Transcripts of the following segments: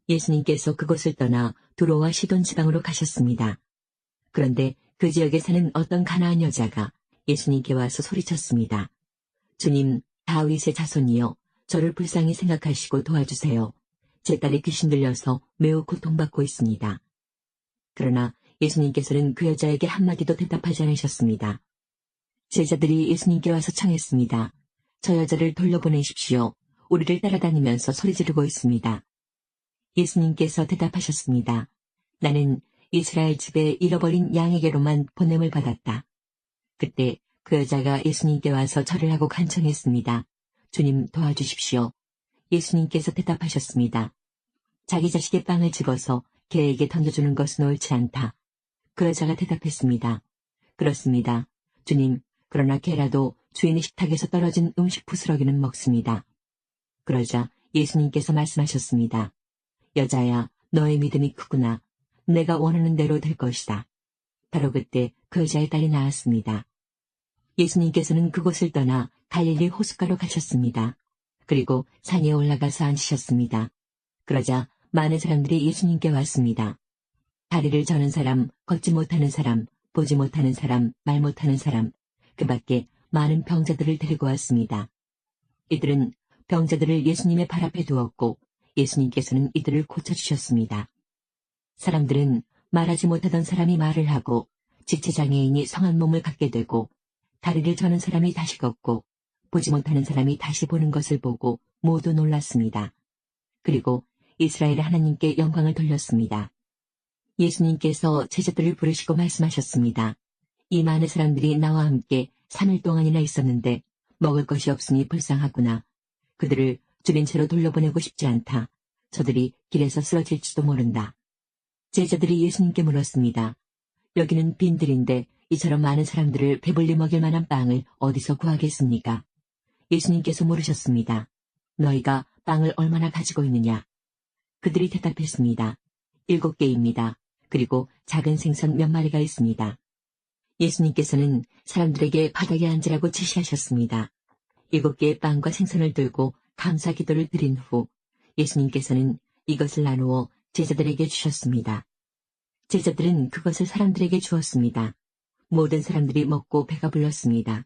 예수님께서 그곳을 떠나 두로와 시돈 지방으로 가셨습니다. 그런데 그 지역에 사는 어떤 가나안 여자가 예수님께 와서 소리쳤습니다. 주님, 다윗의 자손이여, 저를 불쌍히 생각하시고 도와주세요. 제 딸이 귀신 들려서 매우 고통받고 있습니다. 그러나 예수님께서는 그 여자에게 한마디도 대답하지 않으셨습니다. 제자들이 예수님께 와서 청했습니다. 저 여자를 돌려보내십시오. 우리를 따라다니면서 소리 지르고 있습니다. 예수님께서 대답하셨습니다. 나는 이스라엘 집에 잃어버린 양에게로만 보냄을 받았다. 그때 그 여자가 예수님께 와서 절을 하고 간청했습니다. 주님 도와주십시오. 예수님께서 대답하셨습니다. 자기 자식의 빵을 집어서 개에게 던져주는 것은 옳지 않다. 그 여자가 대답했습니다. 그렇습니다. 주님, 그러나 개라도 주인의 식탁에서 떨어진 음식 부스러기는 먹습니다. 그러자 예수님께서 말씀하셨습니다. 여자야, 너의 믿음이 크구나. 내가 원하는 대로 될 것이다. 바로 그때 그 여자의 딸이 나았습니다. 예수님께서는 그곳을 떠나 갈릴리 호숫가로 가셨습니다. 그리고 산에 올라가서 앉으셨습니다. 그러자 많은 사람들이 예수님께 왔습니다. 다리를 저는 사람, 걷지 못하는 사람, 보지 못하는 사람, 말 못하는 사람, 그 밖에 많은 병자들을 데리고 왔습니다. 이들은 병자들을 예수님의 발 앞에 두었고 예수님께서는 이들을 고쳐주셨습니다. 사람들은 말하지 못하던 사람이 말을 하고 지체장애인이 성한 몸을 갖게 되고 다리를 저는 사람이 다시 걷고 보지 못하는 사람이 다시 보는 것을 보고 모두 놀랐습니다. 그리고 이스라엘의 하나님께 영광을 돌렸습니다. 예수님께서 제자들을 부르시고 말씀하셨습니다. 이 많은 사람들이 나와 함께 3일 동안이나 있었는데 먹을 것이 없으니 불쌍하구나. 그들을 줄인 채로 돌려보내고 싶지 않다. 저들이 길에서 쓰러질지도 모른다. 제자들이 예수님께 물었습니다. 여기는 빈들인데 이처럼 많은 사람들을 배불리 먹일 만한 빵을 어디서 구하겠습니까? 예수님께서 물으셨습니다. 너희가 빵을 얼마나 가지고 있느냐? 그들이 대답했습니다. 7개입니다. 그리고 작은 생선 몇 마리가 있습니다. 예수님께서는 사람들에게 바닥에 앉으라고 지시하셨습니다. 7개의 빵과 생선을 들고 감사 기도를 드린 후 예수님께서는 이것을 나누어 제자들에게 주셨습니다. 제자들은 그것을 사람들에게 주었습니다. 모든 사람들이 먹고 배가 불렀습니다.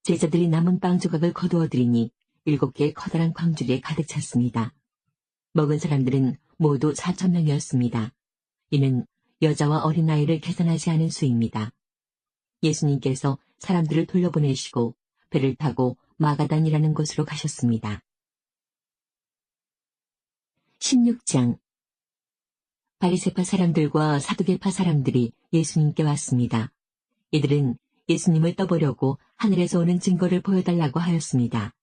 제자들이 남은 빵 조각을 거두어 드리니 7개의 커다란 광주리에 가득 찼습니다. 먹은 사람들은 모두 4,000명이었습니다. 이는 여자와 어린아이를 계산하지 않은 수입니다. 예수님께서 사람들을 돌려보내시고 배를 타고 마가단이라는 곳으로 가셨습니다. 16장 바리새파 사람들과 사두개파 사람들이 예수님께 왔습니다. 이들은 예수님을 떠보려고 하늘에서 오는 증거를 보여달라고 하였습니다.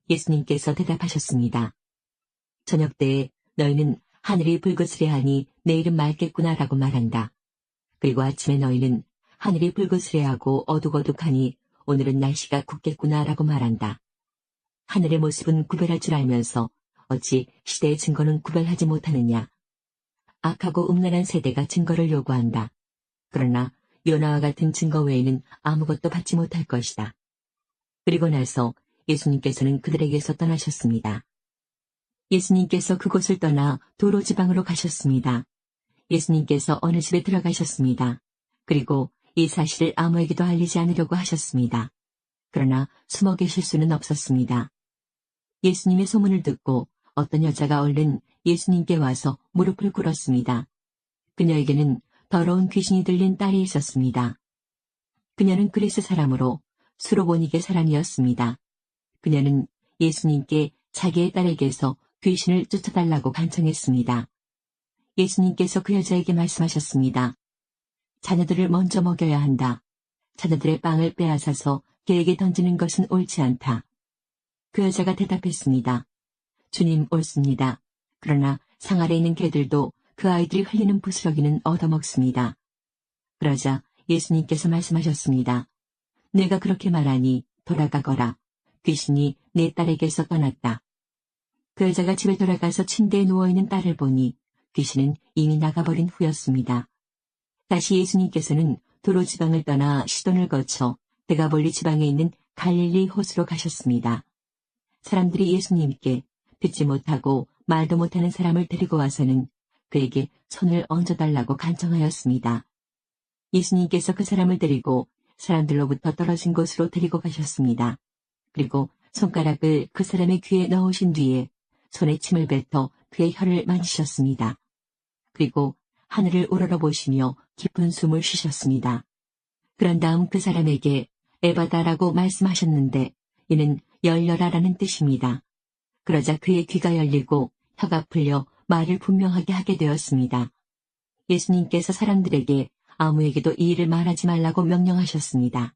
예수님께서 대답하셨습니다. 저녁 때에 너희는 하늘이 불그스레하니 내일은 맑겠구나라고 말한다. 그리고 아침에 너희는 하늘이 불그스레하고 어둑어둑하니 오늘은 날씨가 굳겠구나라고 말한다. 하늘의 모습은 구별할 줄 알면서 어찌 시대의 증거는 구별하지 못하느냐. 악하고 음란한 세대가 증거를 요구한다. 그러나 요나와 같은 증거 외에는 아무것도 받지 못할 것이다. 그리고 나서 예수님께서는 그들에게서 떠나셨습니다. 예수님께서 그곳을 떠나 도로 지방으로 가셨습니다. 예수님께서 어느 집에 들어가셨습니다. 그리고 이 사실을 아무에게도 알리지 않으려고 하셨습니다. 그러나 숨어 계실 수는 없었습니다. 예수님의 소문을 듣고 어떤 여자가 얼른 예수님께 와서 무릎을 꿇었습니다. 그녀에게는 더러운 귀신이 들린 딸이 있었습니다. 그녀는 그리스 사람으로 수로보니게 사람이었습니다. 그녀는 예수님께 자기의 딸에게서 귀신을 쫓아달라고 간청했습니다. 예수님께서 그 여자에게 말씀하셨습니다. 자녀들을 먼저 먹여야 한다. 자녀들의 빵을 빼앗아서 개에게 던지는 것은 옳지 않다. 그 여자가 대답했습니다. 주님, 옳습니다. 그러나 상 아래 있는 개들도 그 아이들이 흘리는 부스러기는 얻어먹습니다. 그러자 예수님께서 말씀하셨습니다. 내가 그렇게 말하니 돌아가거라. 귀신이 내 딸에게서 떠났다. 그 여자가 집에 돌아가서 침대에 누워있는 딸을 보니 귀신은 이미 나가버린 후였습니다. 다시 예수님께서는 도로 지방을 떠나 시돈을 거쳐 데가볼리 지방에 있는 갈릴리 호수로 가셨습니다. 사람들이 예수님께 듣지 못하고 말도 못하는 사람을 데리고 와서는 그에게 손을 얹어달라고 간청하였습니다. 예수님께서 그 사람을 데리고 사람들로부터 떨어진 곳으로 데리고 가셨습니다. 그리고 손가락을 그 사람의 귀에 넣으신 뒤에 손에 침을 뱉어 그의 혀를 만지셨습니다. 그리고 하늘을 우러러보시며 깊은 숨을 쉬셨습니다. 그런 다음 그 사람에게 에바다라고 말씀하셨는데 이는 열려라라는 뜻입니다. 그러자 그의 귀가 열리고 혀가 풀려 말을 분명하게 하게 되었습니다. 예수님께서 사람들에게 아무에게도 이 일을 말하지 말라고 명령하셨습니다.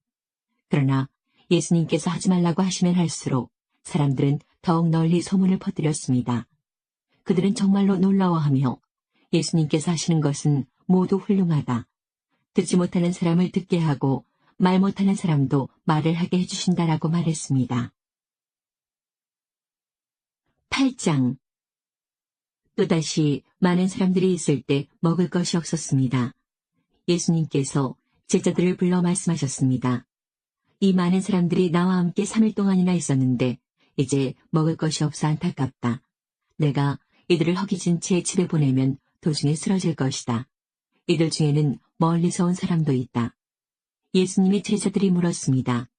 그러나 예수님께서 하지 말라고 하시면 할수록 사람들은 더욱 널리 소문을 퍼뜨렸습니다. 그들은 정말로 놀라워하며 예수님께서 하시는 것은 모두 훌륭하다. 듣지 못하는 사람을 듣게 하고 말 못하는 사람도 말을 하게 해주신다라고 말했습니다. 8장. 또다시 많은 사람들이 있을 때 먹을 것이 없었습니다. 예수님께서 제자들을 불러 말씀하셨습니다. 이 많은 사람들이 나와 함께 3일 동안이나 있었는데 이제 먹을 것이 없어 안타깝다. 내가 이들을 허기진 채 집에 보내면 도중에 쓰러질 것이다. 이들 중에는 멀리서 온 사람도 있다. 예수님이 제자들이 물었습니다.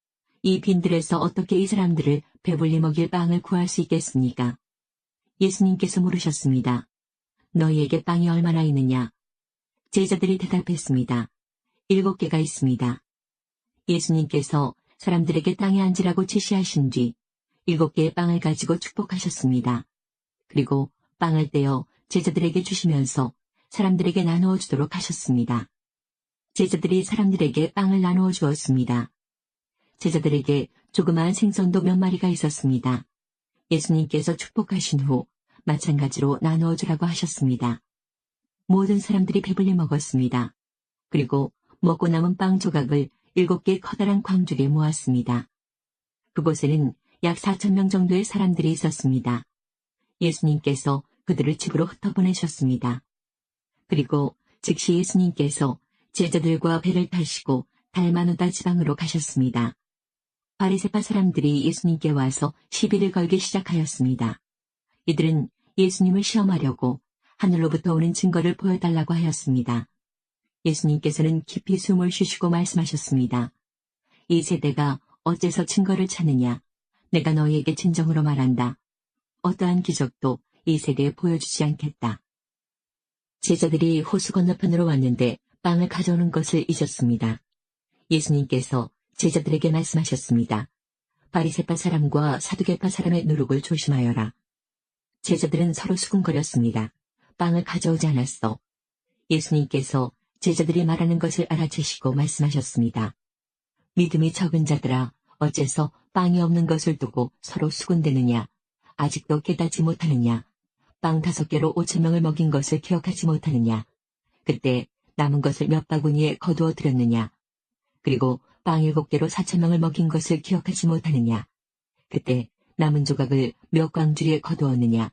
이 빈들에서 어떻게 이 사람들을 배불리 먹일 빵을 구할 수 있겠습니까? 예수님께서 물으셨습니다. 너희에게 빵이 얼마나 있느냐? 제자들이 대답했습니다. 7개가 있습니다. 예수님께서 사람들에게 땅에 앉으라고 지시하신 뒤 7개의 빵을 가지고 축복하셨습니다. 그리고 빵을 떼어 제자들에게 주시면서 사람들에게 나누어 주도록 하셨습니다. 제자들이 사람들에게 빵을 나누어 주었습니다. 제자들에게 조그마한 생선도 몇 마리가 있었습니다. 예수님께서 축복하신 후 마찬가지로 나누어 주라고 하셨습니다. 모든 사람들이 배불리 먹었습니다. 그리고 먹고 남은 빵 조각을 7개 커다란 광주리에 모았습니다. 그곳에는 약 4,000명 정도의 사람들이 있었습니다. 예수님께서 그들을 집으로 흩어보내셨습니다. 그리고 즉시 예수님께서 제자들과 배를 타시고 달마누다 지방으로 가셨습니다. 바리새파 사람들이 예수님께 와서 시비를 걸기 시작하였습니다. 이들은 예수님을 시험하려고 하늘로부터 오는 증거를 보여달라고 하였습니다. 예수님께서는 깊이 숨을 쉬시고 말씀하셨습니다. 이 세대가 어째서 증거를 찾느냐? 내가 너희에게 진정으로 말한다. 어떠한 기적도 이 세대에 보여주지 않겠다. 제자들이 호수 건너편으로 왔는데 빵을 가져오는 것을 잊었습니다. 예수님께서 제자들에게 말씀하셨습니다. 바리새파 사람과 사두개파 사람의 누룩을 조심하여라. 제자들은 서로 수군거렸습니다. 빵을 가져오지 않았어. 예수님께서 제자들이 말하는 것을 알아채시고 말씀하셨습니다. 믿음이 적은 자들아, 어째서 빵이 없는 것을 두고 서로 수군대느냐? 아직도 깨닫지 못하느냐? 빵 5개로 5,000명을 먹인 것을 기억하지 못하느냐? 그때 남은 것을 몇 바구니에 거두어 들였느냐? 그리고 빵 7개로 4,000명을 먹인 것을 기억하지 못하느냐? 그때 남은 조각을 몇 광주리에 거두었느냐?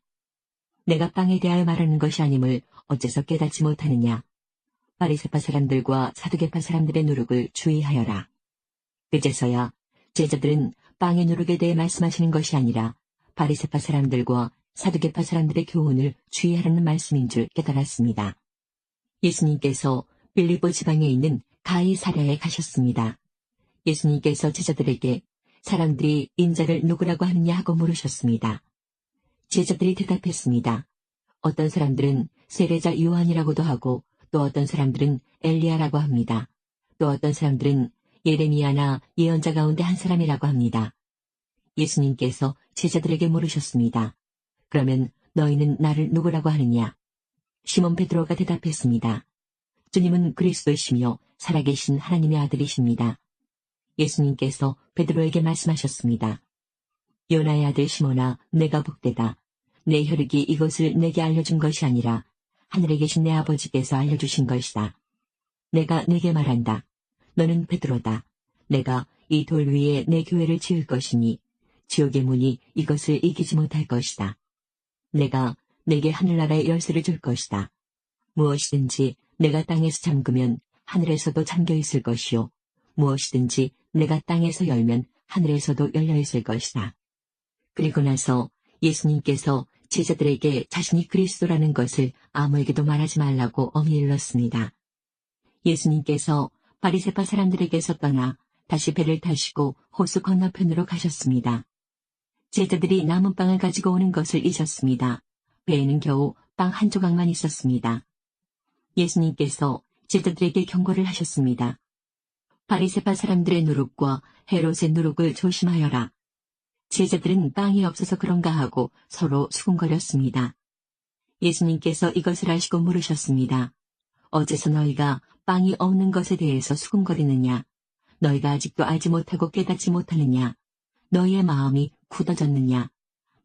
내가 빵에 대하여 말하는 것이 아님을 어째서 깨닫지 못하느냐? 바리새파 사람들과 사두개파 사람들의 누룩을 주의하여라. 그제서야 제자들은 빵의 누룩에 대해 말씀하시는 것이 아니라 바리새파 사람들과 사두개파 사람들의 교훈을 주의하라는 말씀인 줄 깨달았습니다. 예수님께서 빌립보 지방에 있는 가이사랴에 가셨습니다. 예수님께서 제자들에게 사람들이 인자를 누구라고 하느냐 하고 물으셨습니다. 제자들이 대답했습니다. 어떤 사람들은 세례자 요한이라고도 하고 또 어떤 사람들은 엘리야라고 합니다. 또 어떤 사람들은 예레미야나 예언자 가운데 한 사람이라고 합니다. 예수님께서 제자들에게 물으셨습니다. 그러면 너희는 나를 누구라고 하느냐? 시몬 베드로가 대답했습니다. 주님은 그리스도이시며 살아계신 하나님의 아들이십니다. 예수님께서 베드로에게 말씀하셨습니다. 요나의 아들 시몬아, 내가 복되다. 내 혈육이 이것을 내게 알려준 것이 아니라 하늘에 계신 내 아버지께서 알려주신 것이다. 내가 내게 말한다. 너는 베드로다. 내가 이 돌 위에 내 교회를 지을 것이니 지옥의 문이 이것을 이기지 못할 것이다. 내가 내게 하늘나라의 열쇠를 줄 것이다. 무엇이든지 내가 땅에서 잠그면 하늘에서도 잠겨 있을 것이요. 무엇이든지 내가 땅에서 열면 하늘에서도 열려 있을 것이다. 그리고 나서 예수님께서 제자들에게 자신이 그리스도라는 것을 아무에게도 말하지 말라고 엄히 일렀습니다. 예수님께서 바리새파 사람들에게서 떠나 다시 배를 타시고 호수 건너편으로 가셨습니다. 제자들이 남은 빵을 가지고 오는 것을 잊었습니다. 배에는 겨우 빵 한 조각만 있었습니다. 예수님께서 제자들에게 경고를 하셨습니다. 바리새파 사람들의 누룩과 헤롯의 누룩을 조심하여라. 제자들은 빵이 없어서 그런가 하고 서로 수군거렸습니다. 예수님께서 이것을 아시고 물으셨습니다. 어째서 너희가 빵이 없는 것에 대해서 수군거리느냐? 너희가 아직도 알지 못하고 깨닫지 못하느냐? 너희의 마음이 굳어졌느냐?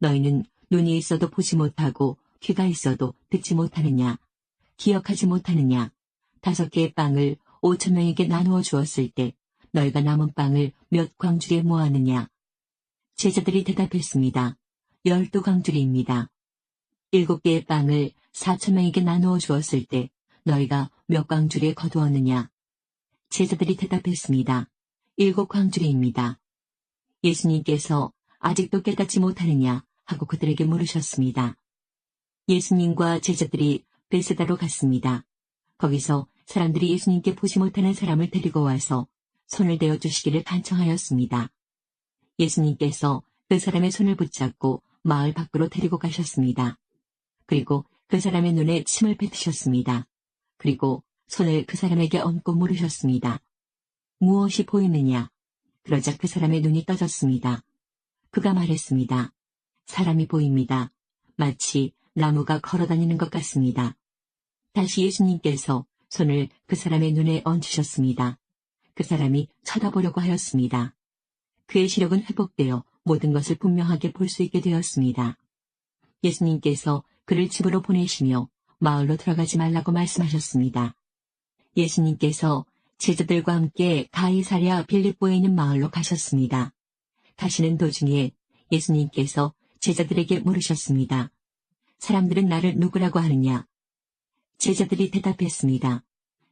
너희는 눈이 있어도 보지 못하고 귀가 있어도 듣지 못하느냐? 기억하지 못하느냐? 5개의 빵을 5,000명에게 나누어 주었을 때 너희가 남은 빵을 몇 광주리에 모았느냐? 제자들이 대답했습니다. 12광주리입니다. 7개의 빵을 4,000명에게 나누어 주었을 때 너희가 몇 광주리에 거두었느냐? 제자들이 대답했습니다. 7광주리입니다. 예수님께서 아직도 깨닫지 못하느냐 하고 그들에게 물으셨습니다. 예수님과 제자들이 베세다로 갔습니다. 거기서 사람들이 예수님께 보지 못하는 사람을 데리고 와서 손을 대어 주시기를 간청하였습니다. 예수님께서 그 사람의 손을 붙잡고 마을 밖으로 데리고 가셨습니다. 그리고 그 사람의 눈에 침을 뱉으셨습니다. 그리고 손을 그 사람에게 얹고 물으셨습니다. 무엇이 보이느냐? 그러자 그 사람의 눈이 떠졌습니다. 그가 말했습니다. 사람이 보입니다. 마치 나무가 걸어다니는 것 같습니다. 다시 예수님께서 손을 그 사람의 눈에 얹으셨습니다. 그 사람이 쳐다보려고 하였습니다. 그의 시력은 회복되어 모든 것을 분명하게 볼 수 있게 되었습니다. 예수님께서 그를 집으로 보내시며 마을로 들어가지 말라고 말씀하셨습니다. 예수님께서 제자들과 함께 가이사랴 빌립보에 있는 마을로 가셨습니다. 가시는 도중에 예수님께서 제자들에게 물으셨습니다. 사람들은 나를 누구라고 하느냐? 제자들이 대답했습니다.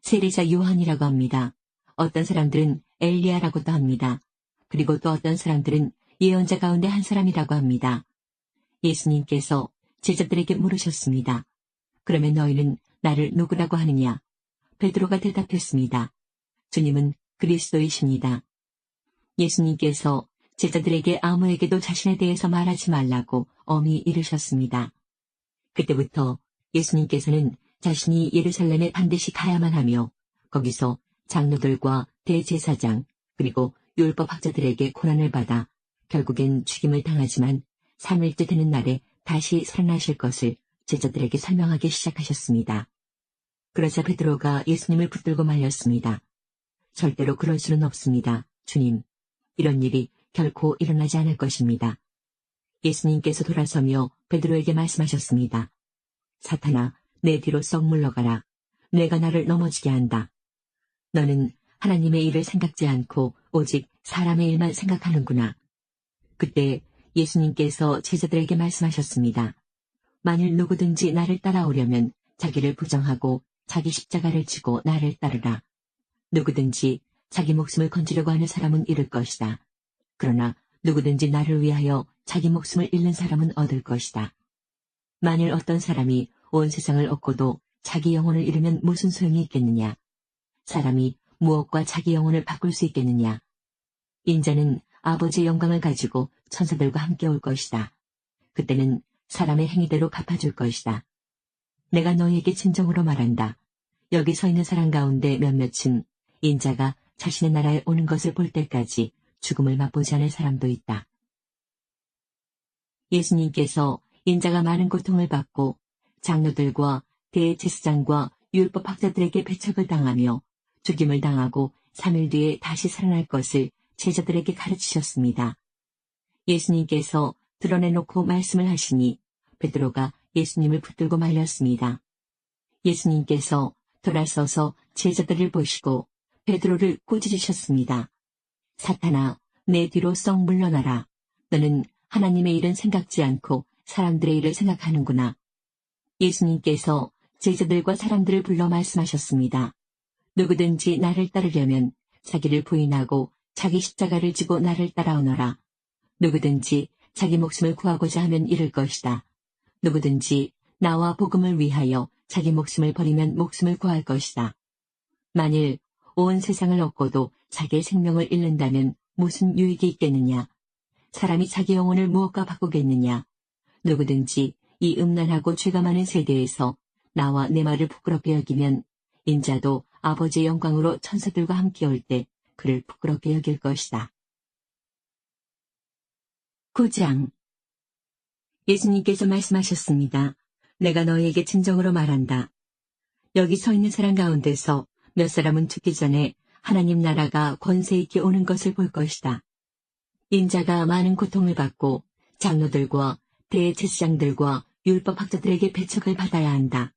세례자 요한이라고 합니다. 어떤 사람들은 엘리야라고도 합니다. 그리고 또 어떤 사람들은 예언자 가운데 한 사람이라고 합니다. 예수님께서 제자들에게 물으셨습니다. 그러면 너희는 나를 누구라고 하느냐? 베드로가 대답했습니다. 주님은 그리스도이십니다. 예수님께서 제자들에게 아무에게도 자신에 대해서 말하지 말라고 엄히 이르셨습니다. 그때부터 예수님께서는 자신이 예루살렘에 반드시 가야만 하며 거기서 장로들과 대제사장 그리고 율법학자들에게 고난을 받아 결국엔 죽임을 당하지만 3일째 되는 날에 다시 살아나실 것을 제자들에게 설명하기 시작하셨습니다. 그러자 베드로가 예수님을 붙들고 말렸습니다. 절대로 그럴 수는 없습니다. 주님, 이런 일이 결코 일어나지 않을 것입니다. 예수님께서 돌아서며 베드로에게 말씀하셨습니다. 사탄아, 내 뒤로 썩 물러가라. 뇌가 나를 넘어지게 한다. 너는 하나님의 일을 생각지 않고 오직 사람의 일만 생각하는구나. 그때 예수님께서 제자들에게 말씀하셨습니다. 만일 누구든지 나를 따라오려면 자기를 부정하고 자기 십자가를 지고 나를 따르라. 누구든지 자기 목숨을 건지려고 하는 사람은 잃을 것이다. 그러나 누구든지 나를 위하여 자기 목숨을 잃는 사람은 얻을 것이다. 만일 어떤 사람이 온 세상을 얻고도 자기 영혼을 잃으면 무슨 소용이 있겠느냐? 사람이 무엇과 자기 영혼을 바꿀 수 있겠느냐? 인자는 아버지의 영광을 가지고 천사들과 함께 올 것이다. 그때는 사람의 행위대로 갚아줄 것이다. 내가 너희에게 진정으로 말한다. 여기 서 있는 사람 가운데 몇몇은 인자가 자신의 나라에 오는 것을 볼 때까지 죽음을 맛보지 않을 사람도 있다. 예수님께서 인자가 많은 고통을 받고 장로들과 대제사장과 율법학자들에게 배척을 당하며 죽임을 당하고 3일 뒤에 다시 살아날 것을 제자들에게 가르치셨습니다. 예수님께서 드러내놓고 말씀을 하시니 베드로가 예수님을 붙들고 말렸습니다. 예수님께서 돌아서서 제자들을 보시고 베드로를 꾸짖으셨습니다. 사탄아, 내 뒤로 썩 물러나라. 너는 하나님의 일은 생각지 않고 사람들의 일을 생각하는구나. 예수님께서 제자들과 사람들을 불러 말씀하셨습니다. 누구든지 나를 따르려면 자기를 부인하고 자기 십자가를 지고 나를 따라오너라. 누구든지 자기 목숨을 구하고자 하면 잃을 것이다. 누구든지 나와 복음을 위하여 자기 목숨을 버리면 목숨을 구할 것이다. 만일 온 세상을 얻고도 자기의 생명을 잃는다면 무슨 유익이 있겠느냐? 사람이 자기 영혼을 무엇과 바꾸겠느냐? 누구든지 이 음란하고 죄가 많은 세대에서 나와 내 말을 부끄럽게 여기면 인자도 아버지의 영광으로 천사들과 함께 올 때 그를 부끄럽게 여길 것이다. 9장. 예수님께서 말씀하셨습니다. 내가 너희에게 진정으로 말한다. 여기 서 있는 사람 가운데서 몇 사람은 죽기 전에 하나님 나라가 권세 있게 오는 것을 볼 것이다. 인자가 많은 고통을 받고 장로들과 대제사장들과 율법학자들에게 배척을 받아야 한다.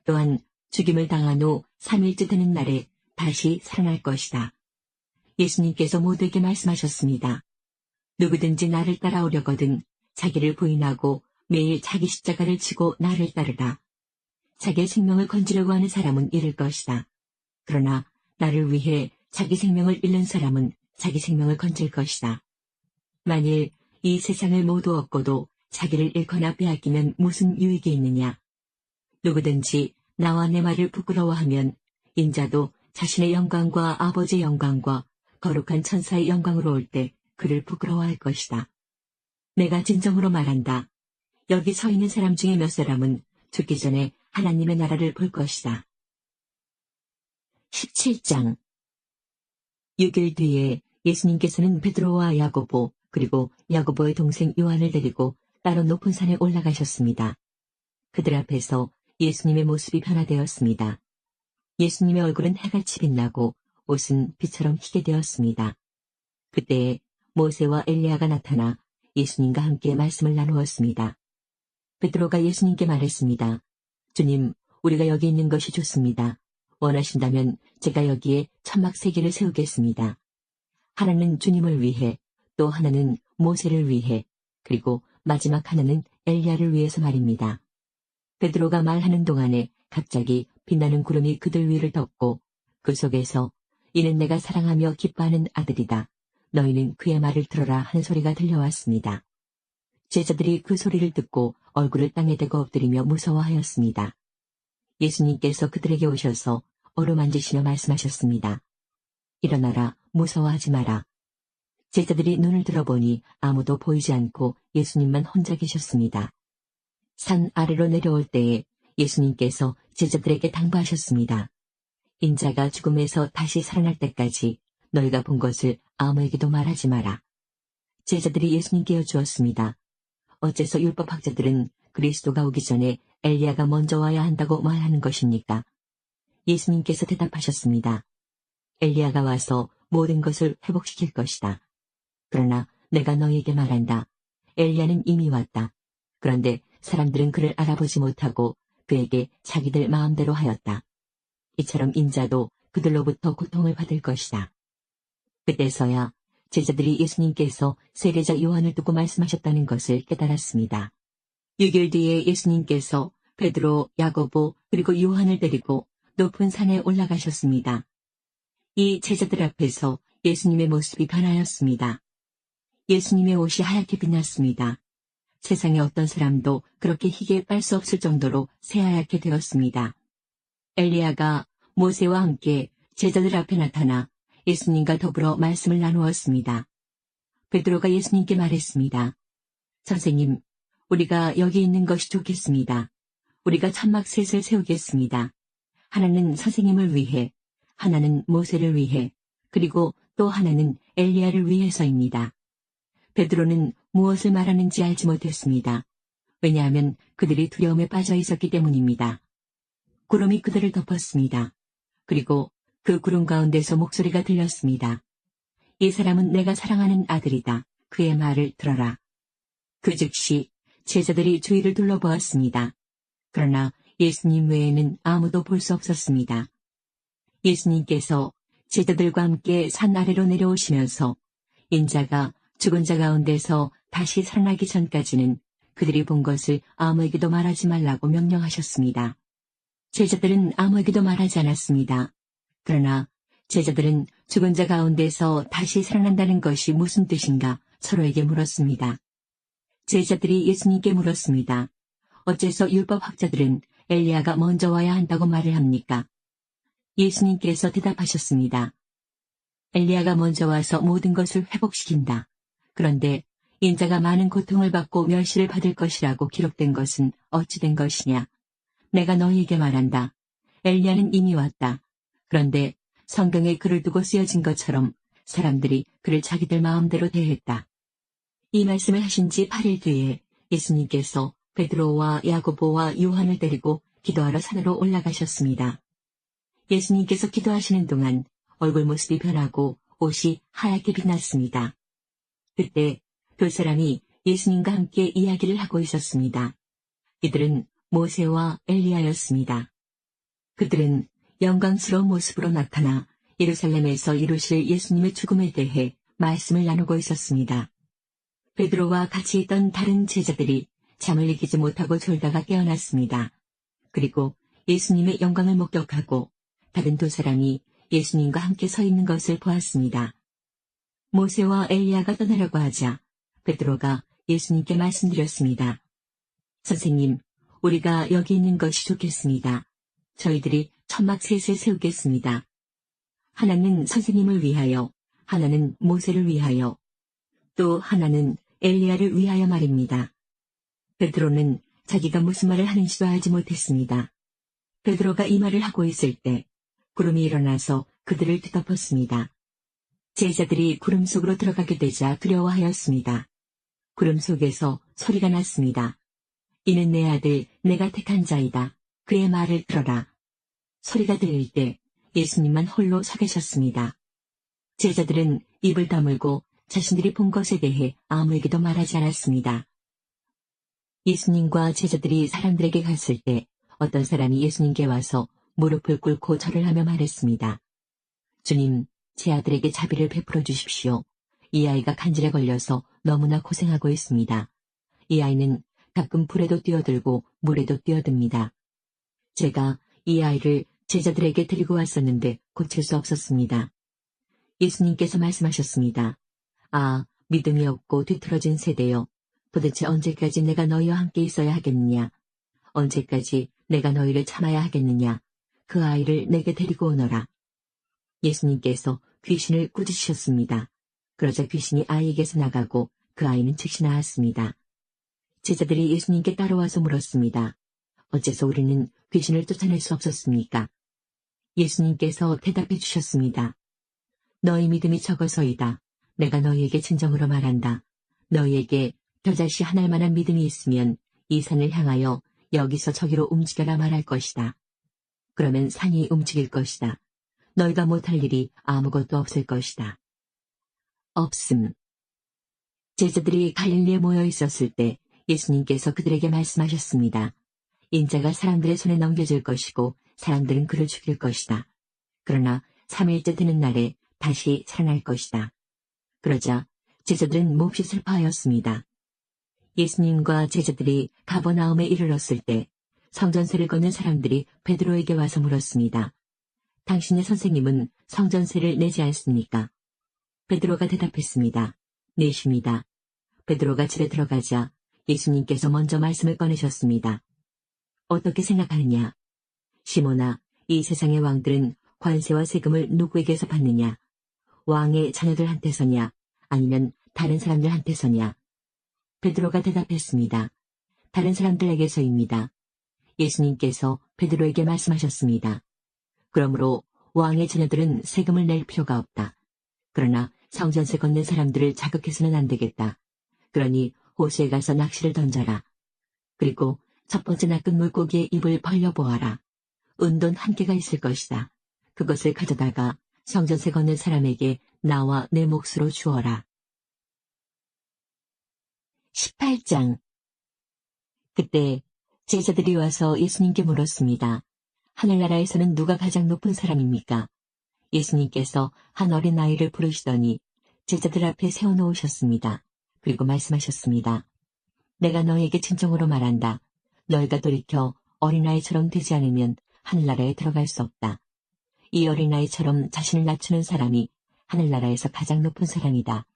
또한 죽임을 당한 후 3일째 되는 날에 다시 살아날 것이다. 예수님께서 모두에게 말씀하셨습니다. 누구든지 나를 따라오려거든 자기를 부인하고 매일 자기 십자가를 지고 나를 따르라. 자기의 생명을 건지려고 하는 사람은 잃을 것이다. 그러나 나를 위해 자기 생명을 잃는 사람은 자기 생명을 건질 것이다. 만일 이 세상을 모두 얻고도 자기를 잃거나 빼앗기면 무슨 유익이 있느냐? 누구든지 나와 내 말을 부끄러워하면 인자도 자신의 영광과 아버지의 영광과 거룩한 천사의 영광으로 올 때 그를 부끄러워할 것이다. 내가 진정으로 말한다. 여기 서 있는 사람 중에 몇 사람은 죽기 전에 하나님의 나라를 볼 것이다. 17장. 6일 뒤에 예수님께서는 베드로와 야고보 그리고 야고보의 동생 요한을 데리고 따로 높은 산에 올라가셨습니다. 그들 앞에서 예수님의 모습이 변화되었습니다. 예수님의 얼굴은 해같이 빛나고 옷은 빛처럼 희게 되었습니다. 그때에 모세와 엘리야가 나타나 예수님과 함께 말씀을 나누었습니다. 베드로가 예수님께 말했습니다. 주님, 우리가 여기 있는 것이 좋습니다. 원하신다면 제가 여기에 천막 3개를 세우겠습니다. 하나는 주님을 위해, 또 하나는 모세를 위해, 그리고 마지막 하나는 엘리야를 위해서 말입니다. 베드로가 말하는 동안에 갑자기 빛나는 구름이 그들 위를 덮고 그 속에서 이는 내가 사랑하며 기뻐하는 아들이다. 너희는 그의 말을 들어라 하는 소리가 들려왔습니다. 제자들이 그 소리를 듣고 얼굴을 땅에 대고 엎드리며 무서워하였습니다. 예수님께서 그들에게 오셔서 어루만지시며 말씀하셨습니다. 일어나라, 무서워하지 마라. 제자들이 눈을 들어보니 아무도 보이지 않고 예수님만 혼자 계셨습니다. 산 아래로 내려올 때에 예수님께서 제자들에게 당부하셨습니다. 인자가 죽음에서 다시 살아날 때까지 너희가 본 것을 아무에게도 말하지 마라. 제자들이 예수님께 여쭈었습니다. 어째서 율법학자들은 그리스도가 오기 전에 엘리야가 먼저 와야 한다고 말하는 것입니까? 예수님께서 대답하셨습니다. 엘리야가 와서 모든 것을 회복시킬 것이다. 그러나 내가 너희에게 말한다. 엘리야는 이미 왔다. 그런데 사람들은 그를 알아보지 못하고 그에게 자기들 마음대로 하였다. 이처럼 인자도 그들로부터 고통을 받을 것이다. 그때서야 제자들이 예수님께서 세례자 요한을 두고 말씀하셨다는 것을 깨달았습니다. 6일 뒤에 예수님께서 베드로, 야고보 그리고 요한을 데리고 높은 산에 올라가셨습니다. 이 제자들 앞에서 예수님의 모습이 변하였습니다. 예수님의 옷이 하얗게 빛났습니다. 세상에 어떤 사람도 그렇게 희게 빨 수 없을 정도로 새하얗게 되었습니다. 엘리야가 모세와 함께 제자들 앞에 나타나 예수님과 더불어 말씀을 나누었습니다. 베드로가 예수님께 말했습니다. 선생님, 우리가 여기 있는 것이 좋겠습니다. 우리가 천막 셋을 세우겠습니다. 하나는 선생님을 위해, 하나는 모세를 위해, 그리고 또 하나는 엘리야를 위해서입니다. 베드로는 무엇을 말하는지 알지 못했습니다. 왜냐하면 그들이 두려움에 빠져 있었기 때문입니다. 구름이 그들을 덮었습니다. 그리고 그 구름 가운데서 목소리가 들렸습니다. 이 사람은 내가 사랑하는 아들이다. 그의 말을 들어라. 그 즉시 제자들이 주위를 둘러보았습니다. 그러나 예수님 외에는 아무도 볼 수 없었습니다. 예수님께서 제자들과 함께 산 아래로 내려오시면서 인자가 죽은 자 가운데서 다시 살아나기 전까지는 그들이 본 것을 아무에게도 말하지 말라고 명령하셨습니다. 제자들은 아무에게도 말하지 않았습니다. 그러나 제자들은 죽은 자 가운데서 다시 살아난다는 것이 무슨 뜻인가 서로에게 물었습니다. 제자들이 예수님께 물었습니다. 어째서 율법학자들은 엘리야가 먼저 와야 한다고 말을 합니까? 예수님께서 대답하셨습니다. 엘리야가 먼저 와서 모든 것을 회복시킨다. 그런데 인자가 많은 고통을 받고 멸시를 받을 것이라고 기록된 것은 어찌 된 것이냐? 내가 너희에게 말한다. 엘리야는 이미 왔다. 그런데 성경에 그를 두고 쓰여진 것처럼 사람들이 그를 자기들 마음대로 대했다. 이 말씀을 하신 지 8일 뒤에 예수님께서 베드로와 야고보와 요한을 데리고 기도하러 산으로 올라가셨습니다. 예수님께서 기도하시는 동안 얼굴 모습이 변하고 옷이 하얗게 빛났습니다. 그때 두 사람이 예수님과 함께 이야기를 하고 있었습니다. 이들은 모세와 엘리야였습니다. 그들은 영광스러운 모습으로 나타나 예루살렘에서 이루실 예수님의 죽음에 대해 말씀을 나누고 있었습니다. 베드로와 같이 있던 다른 제자들이 잠을 이기지 못하고 졸다가 깨어났습니다. 그리고 예수님의 영광을 목격하고 다른 두 사람이 예수님과 함께 서 있는 것을 보았습니다. 모세와 엘리야가 떠나려고 하자 베드로가 예수님께 말씀드렸습니다. 선생님, 우리가 여기 있는 것이 좋겠습니다. 저희들이 천막 셋을 세우겠습니다. 하나는 선생님을 위하여, 하나는 모세를 위하여, 또 하나는 엘리야를 위하여 말입니다. 베드로는 자기가 무슨 말을 하는지도 알지 못했습니다. 베드로가 이 말을 하고 있을 때 구름이 일어나서 그들을 뒤덮었습니다. 제자들이 구름 속으로 들어가게 되자 두려워하였습니다. 구름 속에서 소리가 났습니다. 이는 내 아들, 내가 택한 자이다. 그의 말을 들어라. 소리가 들릴 때 예수님만 홀로 서 계셨습니다. 제자들은 입을 다물고 자신들이 본 것에 대해 아무에게도 말하지 않았습니다. 예수님과 제자들이 사람들에게 갔을 때 어떤 사람이 예수님께 와서 무릎을 꿇고 절을 하며 말했습니다. 주님, 제 아들에게 자비를 베풀어 주십시오. 이 아이가 간질에 걸려서 너무나 고생하고 있습니다. 이 아이는 가끔 불에도 뛰어들고 물에도 뛰어듭니다. 제가 이 아이를 제자들에게 데리고 왔었는데 고칠 수 없었습니다. 예수님께서 말씀하셨습니다. 아, 믿음이 없고 뒤틀어진 세대여. 도대체 언제까지 내가 너희와 함께 있어야 하겠느냐? 언제까지 내가 너희를 참아야 하겠느냐? 그 아이를 내게 데리고 오너라. 예수님께서 귀신을 꾸짖으셨습니다. 그러자 귀신이 아이에게서 나가고 그 아이는 즉시 나았습니다. 제자들이 예수님께 따라와서 물었습니다. 어째서 우리는 귀신을 쫓아낼 수 없었습니까? 예수님께서 대답해 주셨습니다. 너희 믿음이 적어서이다. 내가 너희에게 진정으로 말한다. 너희에게 겨자씨 하나일 만한 믿음이 있으면 이 산을 향하여 여기서 저기로 움직여라 말할 것이다. 그러면 산이 움직일 것이다. 너희가 못할 일이 아무것도 없을 것이다. 없음. 제자들이 갈릴리에 모여 있었을 때 예수님께서 그들에게 말씀하셨습니다. 인자가 사람들의 손에 넘겨질 것이고 사람들은 그를 죽일 것이다. 그러나 3일째 되는 날에 다시 살아날 것이다. 그러자 제자들은 몹시 슬퍼하였습니다. 예수님과 제자들이 가버나움에 이르렀을 때 성전세를 걷는 사람들이 베드로에게 와서 물었습니다. 당신의 선생님은 성전세를 내지 않습니까? 베드로가 대답했습니다. 내십니다. 베드로가 집에 들어가자 예수님께서 먼저 말씀을 꺼내셨습니다. 어떻게 생각하느냐? 시몬아, 이 세상의 왕들은 관세와 세금을 누구에게서 받느냐? 왕의 자녀들한테서냐? 아니면 다른 사람들한테서냐? 베드로가 대답했습니다. 다른 사람들에게서입니다. 예수님께서 베드로에게 말씀하셨습니다. 그러므로 왕의 자녀들은 세금을 낼 필요가 없다. 그러나 성전세 걷는 사람들을 자극해서는 안 되겠다. 그러니 호수에 가서 낚시를 던져라. 그리고 첫 번째 낚은 물고기의 입을 벌려보아라. 은돈 1개가 있을 것이다. 그것을 가져다가 성전세 걷는 사람에게 나와 내 몫으로 주어라. 18장. 그때 제자들이 와서 예수님께 물었습니다. 하늘나라에서는 누가 가장 높은 사람입니까? 예수님께서 한 어린아이를 부르시더니 제자들 앞에 세워놓으셨습니다. 그리고 말씀하셨습니다. 내가 너희에게 진정으로 말한다. 너희가 돌이켜 어린아이처럼 되지 않으면 하늘나라에 들어갈 수 없다. 이 어린아이처럼 자신을 낮추는 사람이 하늘나라에서 가장 높은 사람이다.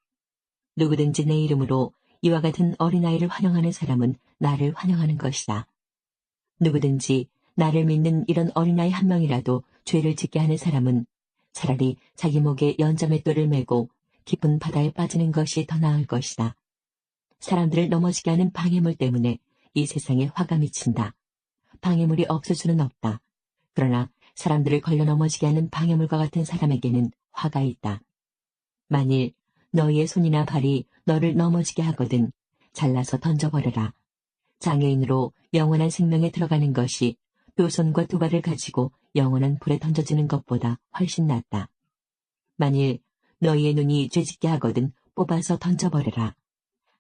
누구든지 내 이름으로 이와 같은 어린아이를 환영하는 사람은 나를 환영하는 것이다. 누구든지 나를 믿는 이런 어린아이 한 명이라도 죄를 짓게 하는 사람은 차라리 자기 목에 연자맷돌을 메고 깊은 바다에 빠지는 것이 더 나을 것이다. 사람들을 넘어지게 하는 방해물 때문에 이 세상에 화가 미친다. 방해물이 없을 수는 없다. 그러나 사람들을 걸려 넘어지게 하는 방해물과 같은 사람에게는 화가 있다. 만일 너희의 손이나 발이 너를 넘어지게 하거든 잘라서 던져버려라. 장애인으로 영원한 생명에 들어가는 것이 두 손과 두 발을 가지고 영원한 불에 던져지는 것보다 훨씬 낫다. 만일 너희의 눈이 죄짓게 하거든 뽑아서 던져버려라.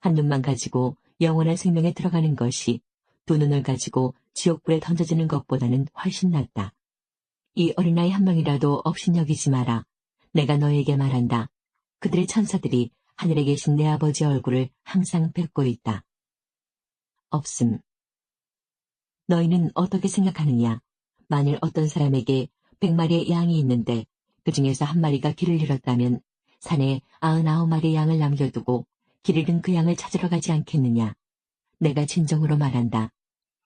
한 눈만 가지고 영원한 생명에 들어가는 것이 두 눈을 가지고 지옥불에 던져지는 것보다는 훨씬 낫다. 이 어린아이 한 명이라도 업신여기지 마라. 내가 너에게 말한다. 그들의 천사들이 하늘에 계신 내 아버지 얼굴을 항상 뵙고 있다. 없음. 너희는 어떻게 생각하느냐? 만일 어떤 사람에게 100마리의 양이 있는데 그 중에서 한 마리가 길을 잃었다면 산에 99마리의 양을 남겨두고 길 잃은 그 양을 찾으러 가지 않겠느냐? 내가 진정으로 말한다.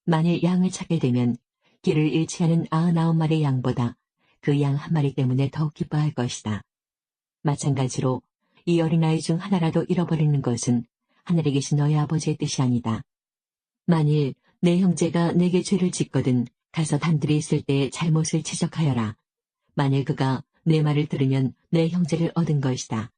만일 양을 찾게 되면 길을 잃지 않은 99마리의 양보다 그 양 한 마리 때문에 더욱 기뻐할 것이다. 마찬가지로 이 어린아이 중 하나라도 잃어버리는 것은 하늘에 계신 너희 아버지의 뜻이 아니다. 만일 내 형제가 내게 죄를 짓거든 가서 단둘이 있을 때 잘못을 지적하여라. 만일 그가 내 말을 들으면 내 형제를 얻은 것이다.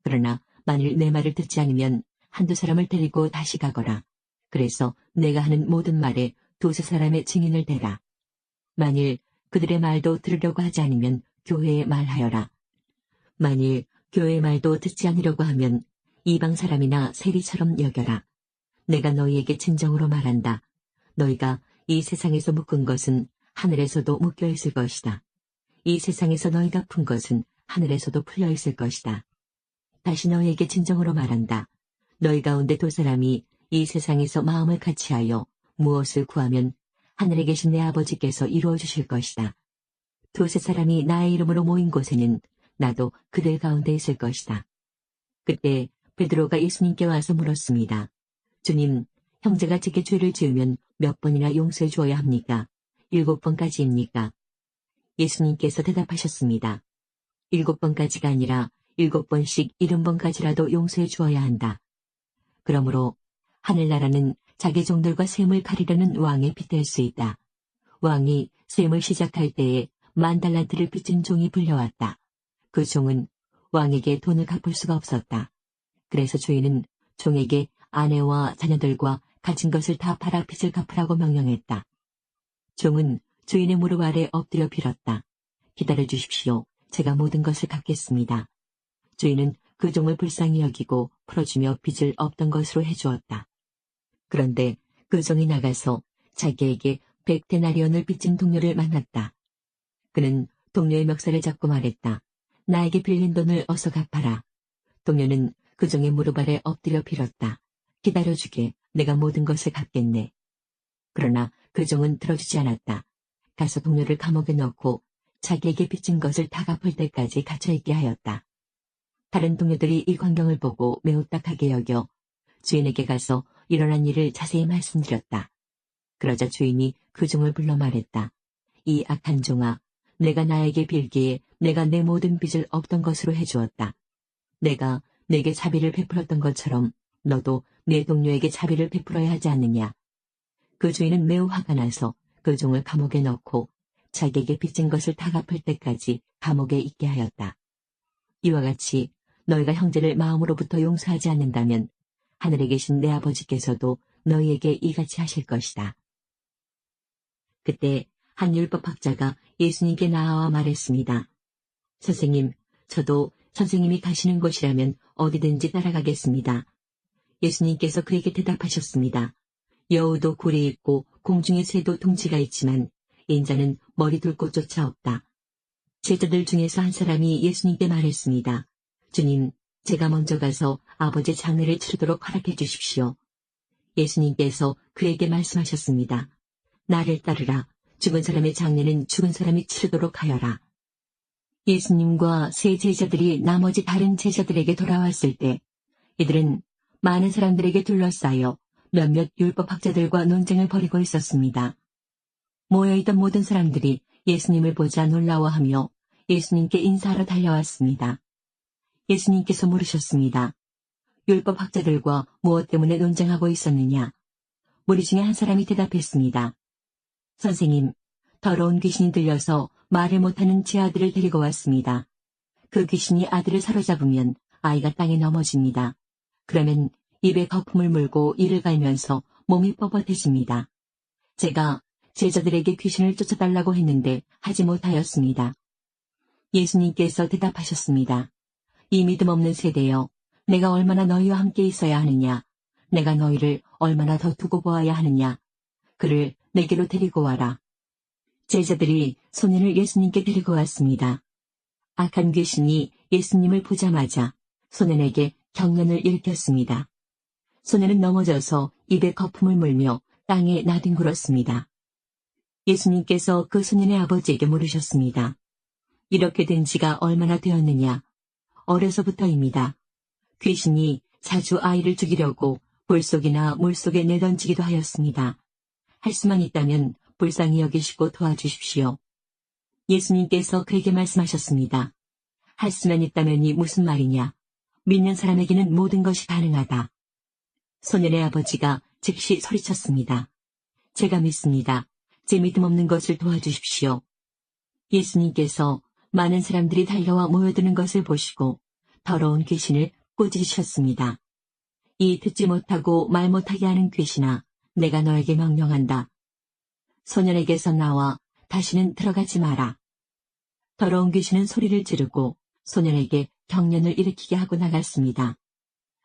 그러나 만일 내 말을 듣지 않으면 한두 사람을 데리고 다시 가거라. 그래서 내가 하는 모든 말에 두세 사람의 증인을 대라. 만일 그들의 말도 들으려고 하지 않으면 교회에 말하여라. 만일 교회의 말도 듣지 않으려고 하면 이방 사람이나 세리처럼 여겨라. 내가 너희에게 진정으로 말한다. 너희가 이 세상에서 묶은 것은 하늘에서도 묶여 있을 것이다. 이 세상에서 너희가 푼 것은 하늘에서도 풀려 있을 것이다. 다시 너희에게 진정으로 말한다. 너희 가운데 두 사람이 이 세상에서 마음을 같이하여 무엇을 구하면 하늘에 계신 내 아버지께서 이루어 주실 것이다. 두세 사람이 나의 이름으로 모인 곳에는 나도 그들 가운데 있을 것이다. 그때 베드로가 예수님께 와서 물었습니다. 주님, 형제가 제게 죄를 지으면 몇 번이나 용서해 주어야 합니까? 7번까지입니까? 예수님께서 대답하셨습니다. 7번까지가 아니라 7번씩 70번까지라도 용서해 주어야 한다. 그러므로 하늘나라는 자기 종들과 셈을 가리려는 왕에 빗댈 수 있다. 왕이 셈을 시작할 때에 10,000달란트를 빚진 종이 불려왔다. 그 종은 왕에게 돈을 갚을 수가 없었다. 그래서 주인은 종에게 아내와 자녀들과 가진 것을 다 팔아 빚을 갚으라고 명령했다. 종은 주인의 무릎 아래 엎드려 빌었다. 기다려 주십시오. 제가 모든 것을 갚겠습니다. 주인은 그 종을 불쌍히 여기고 풀어주며 빚을 없던 것으로 해주었다. 그런데 그 종이 나가서 자기에게 100데나리온을 빚진 동료를 만났다. 그는 동료의 멱살을 잡고 말했다. 나에게 빌린 돈을 어서 갚아라. 동료는 그 종의 무릎 아래 엎드려 빌었다. 기다려주게. 내가 모든 것을 갚겠네. 그러나 그 종은 들어주지 않았다. 가서 동료를 감옥에 넣고 자기에게 빚진 것을 다 갚을 때까지 갇혀있게 하였다. 다른 동료들이 이 광경을 보고 매우 딱하게 여겨 주인에게 가서 일어난 일을 자세히 말씀드렸다. 그러자 주인이 그 종을 불러 말했다. 이 악한 종아, 내가 나에게 빌기에 내가 내 모든 빚을 없던 것으로 해주었다. 내가 내게 자비를 베풀었던 것처럼 너도 내 동료에게 자비를 베풀어야 하지 않느냐. 그 주인은 매우 화가 나서 그 종을 감옥에 넣고 자기에게 빚진 것을 다 갚을 때까지 감옥에 있게 하였다. 이와 같이 너희가 형제를 마음으로부터 용서하지 않는다면 하늘에 계신 내 아버지께서도 너희에게 이같이 하실 것이다. 그때 한 율법학자가 예수님께 나와 말했습니다. 선생님, 저도 선생님이 가시는 곳이라면 어디든지 따라가겠습니다. 예수님께서 그에게 대답하셨습니다. 여우도 굴이 있고 공중의 새도 둥지가 있지만 인자는 머리 둘 곳조차 없다. 제자들 중에서 한 사람이 예수님께 말했습니다. 주님, 제가 먼저 가서 아버지 장례를 치르도록 허락해 주십시오. 예수님께서 그에게 말씀하셨습니다. 나를 따르라. 죽은 사람의 장례는 죽은 사람이 치르도록 하여라. 예수님과 세 제자들이 나머지 다른 제자들에게 돌아왔을 때 이들은 많은 사람들에게 둘러싸여 몇몇 율법학자들과 논쟁을 벌이고 있었습니다. 모여있던 모든 사람들이 예수님을 보자 놀라워하며 예수님께 인사하러 달려왔습니다. 예수님께서 물으셨습니다. 율법학자들과 무엇 때문에 논쟁하고 있었느냐? 무리 중에 한 사람이 대답했습니다. 선생님, 더러운 귀신이 들려서 말을 못하는 제 아들을 데리고 왔습니다. 그 귀신이 아들을 사로잡으면 아이가 땅에 넘어집니다. 그러면 입에 거품을 물고 이를 갈면서 몸이 뻣뻣해집니다. 제가 제자들에게 귀신을 쫓아달라고 했는데 하지 못하였습니다. 예수님께서 대답하셨습니다. 이 믿음 없는 세대여, 내가 얼마나 너희와 함께 있어야 하느냐? 내가 너희를 얼마나 더 두고 보아야 하느냐? 그를 내게로 데리고 와라. 제자들이 소년을 예수님께 데리고 왔습니다. 악한 귀신이 예수님을 보자마자 소년에게 경련을 일으켰습니다. 소년은 넘어져서 입에 거품을 물며 땅에 나뒹굴었습니다. 예수님께서 그 소년의 아버지에게 물으셨습니다. 이렇게 된 지가 얼마나 되었느냐? 어려서부터입니다. 귀신이 자주 아이를 죽이려고 불속이나 물속에 내던지기도 하였습니다. 할 수만 있다면 불쌍히 여기시고 도와주십시오. 예수님께서 그에게 말씀하셨습니다. 할 수만 있다면이 무슨 말이냐? 믿는 사람에게는 모든 것이 가능하다. 소년의 아버지가 즉시 소리쳤습니다. 제가 믿습니다. 제 믿음 없는 것을 도와주십시오. 예수님께서 많은 사람들이 달려와 모여드는 것을 보시고 더러운 귀신을 꾸짖으셨습니다. 이 듣지 못하고 말 못하게 하는 귀신아, 내가 너에게 명령한다. 소년에게서 나와 다시는 들어가지 마라. 더러운 귀신은 소리를 지르고 소년에게 경련을 일으키게 하고 나갔습니다.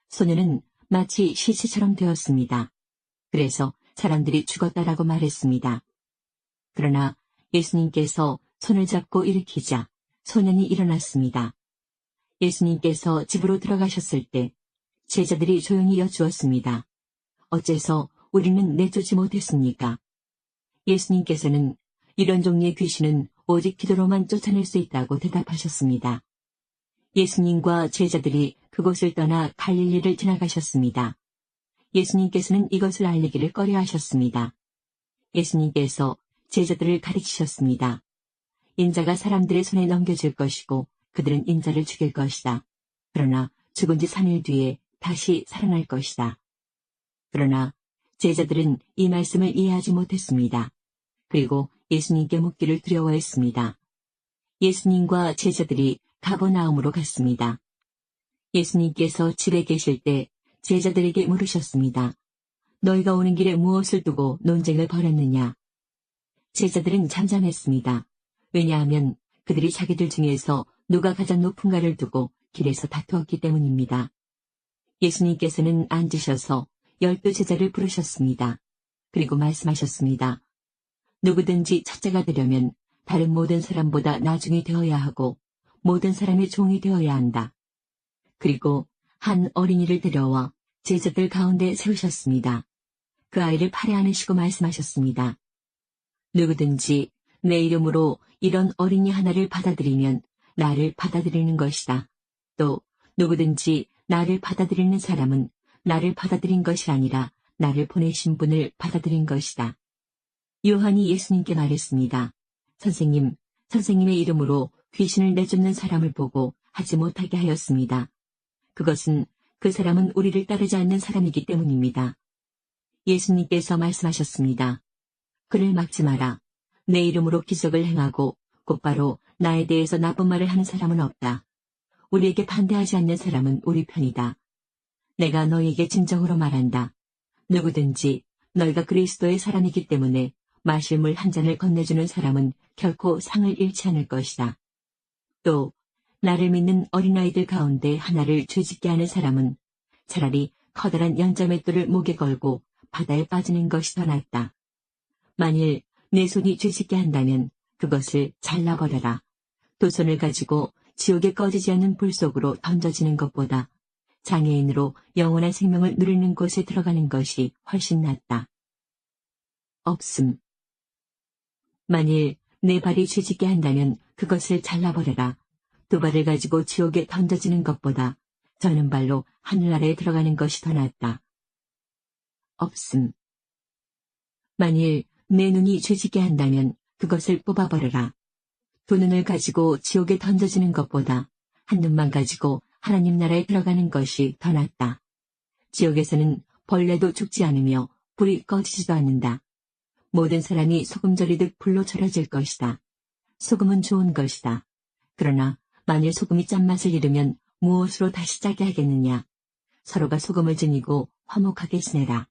소년은 마치 시체처럼 되었습니다. 그래서 사람들이 죽었다라고 말했습니다. 그러나 예수님께서 손을 잡고 일으키자 소년이 일어났습니다. 예수님께서 집으로 들어가셨을 때 제자들이 조용히 여쭈었습니다. 어째서 우리는 내쫓지 못했습니까? 예수님께서는 이런 종류의 귀신은 오직 기도로만 쫓아낼 수 있다고 대답하셨습니다. 예수님과 제자들이 그곳을 떠나 갈릴리를 지나가셨습니다. 예수님께서는 이것을 알리기를 꺼려하셨습니다. 예수님께서 제자들을 가르치셨습니다. 인자가 사람들의 손에 넘겨질 것이고 그들은 인자를 죽일 것이다. 그러나 죽은 지 3일 뒤에 다시 살아날 것이다. 그러나 제자들은 이 말씀을 이해하지 못했습니다. 그리고 예수님께 묻기를 두려워했습니다. 예수님과 제자들이 가버나움으로 갔습니다. 예수님께서 집에 계실 때 제자들에게 물으셨습니다. 너희가 오는 길에 무엇을 두고 논쟁을 벌였느냐? 제자들은 잠잠했습니다. 왜냐하면 그들이 자기들 중에서 누가 가장 높은가를 두고 길에서 다투었기 때문입니다. 예수님께서는 앉으셔서 12 제자를 부르셨습니다. 그리고 말씀하셨습니다. 누구든지 첫째가 되려면 다른 모든 사람보다 나중이 되어야 하고 모든 사람의 종이 되어야 한다. 그리고 한 어린이를 데려와 제자들 가운데 세우셨습니다. 그 아이를 팔에 안으시고 말씀하셨습니다. 누구든지 내 이름으로 이런 어린이 하나를 받아들이면 나를 받아들이는 것이다. 또 누구든지 나를 받아들이는 사람은 나를 받아들인 것이 아니라 나를 보내신 분을 받아들인 것이다. 요한이 예수님께 말했습니다. 선생님, 선생님의 이름으로 귀신을 내쫓는 사람을 보고 하지 못하게 하였습니다. 그것은 그 사람은 우리를 따르지 않는 사람이기 때문입니다. 예수님께서 말씀하셨습니다. 그를 막지 마라. 내 이름으로 기적을 행하고 곧바로 나에 대해서 나쁜 말을 하는 사람은 없다. 우리에게 반대하지 않는 사람은 우리 편이다. 내가 너희에게 진정으로 말한다. 누구든지 너희가 그리스도의 사람이기 때문에 마실 물 한 잔을 건네주는 사람은 결코 상을 잃지 않을 것이다. 또 나를 믿는 어린아이들 가운데 하나를 죄짓게 하는 사람은 차라리 커다란 양자맷돌을 목에 걸고 바다에 빠지는 것이 더 낫다. 만일 내 손이 죄짓게 한다면 그것을 잘라버려라. 두 손을 가지고 지옥에 꺼지지 않는 불 속으로 던져지는 것보다 장애인으로 영원한 생명을 누리는 곳에 들어가는 것이 훨씬 낫다. 없음. 만일 내 발이 죄짓게 한다면 그것을 잘라버려라. 두 발을 가지고 지옥에 던져지는 것보다 저는 발로 하늘나라에 들어가는 것이 더 낫다. 없음. 만일 내 눈이 죄짓게 한다면 그것을 뽑아버려라. 두 눈을 가지고 지옥에 던져지는 것보다 한 눈만 가지고 하나님 나라에 들어가는 것이 더 낫다. 지옥에서는 벌레도 죽지 않으며 불이 꺼지지도 않는다. 모든 사람이 소금 절이듯 불로 절여질 것이다. 소금은 좋은 것이다. 그러나 만일 소금이 짠맛을 잃으면 무엇으로 다시 짜게 하겠느냐. 서로가 소금을 지니고 화목하게 지내라.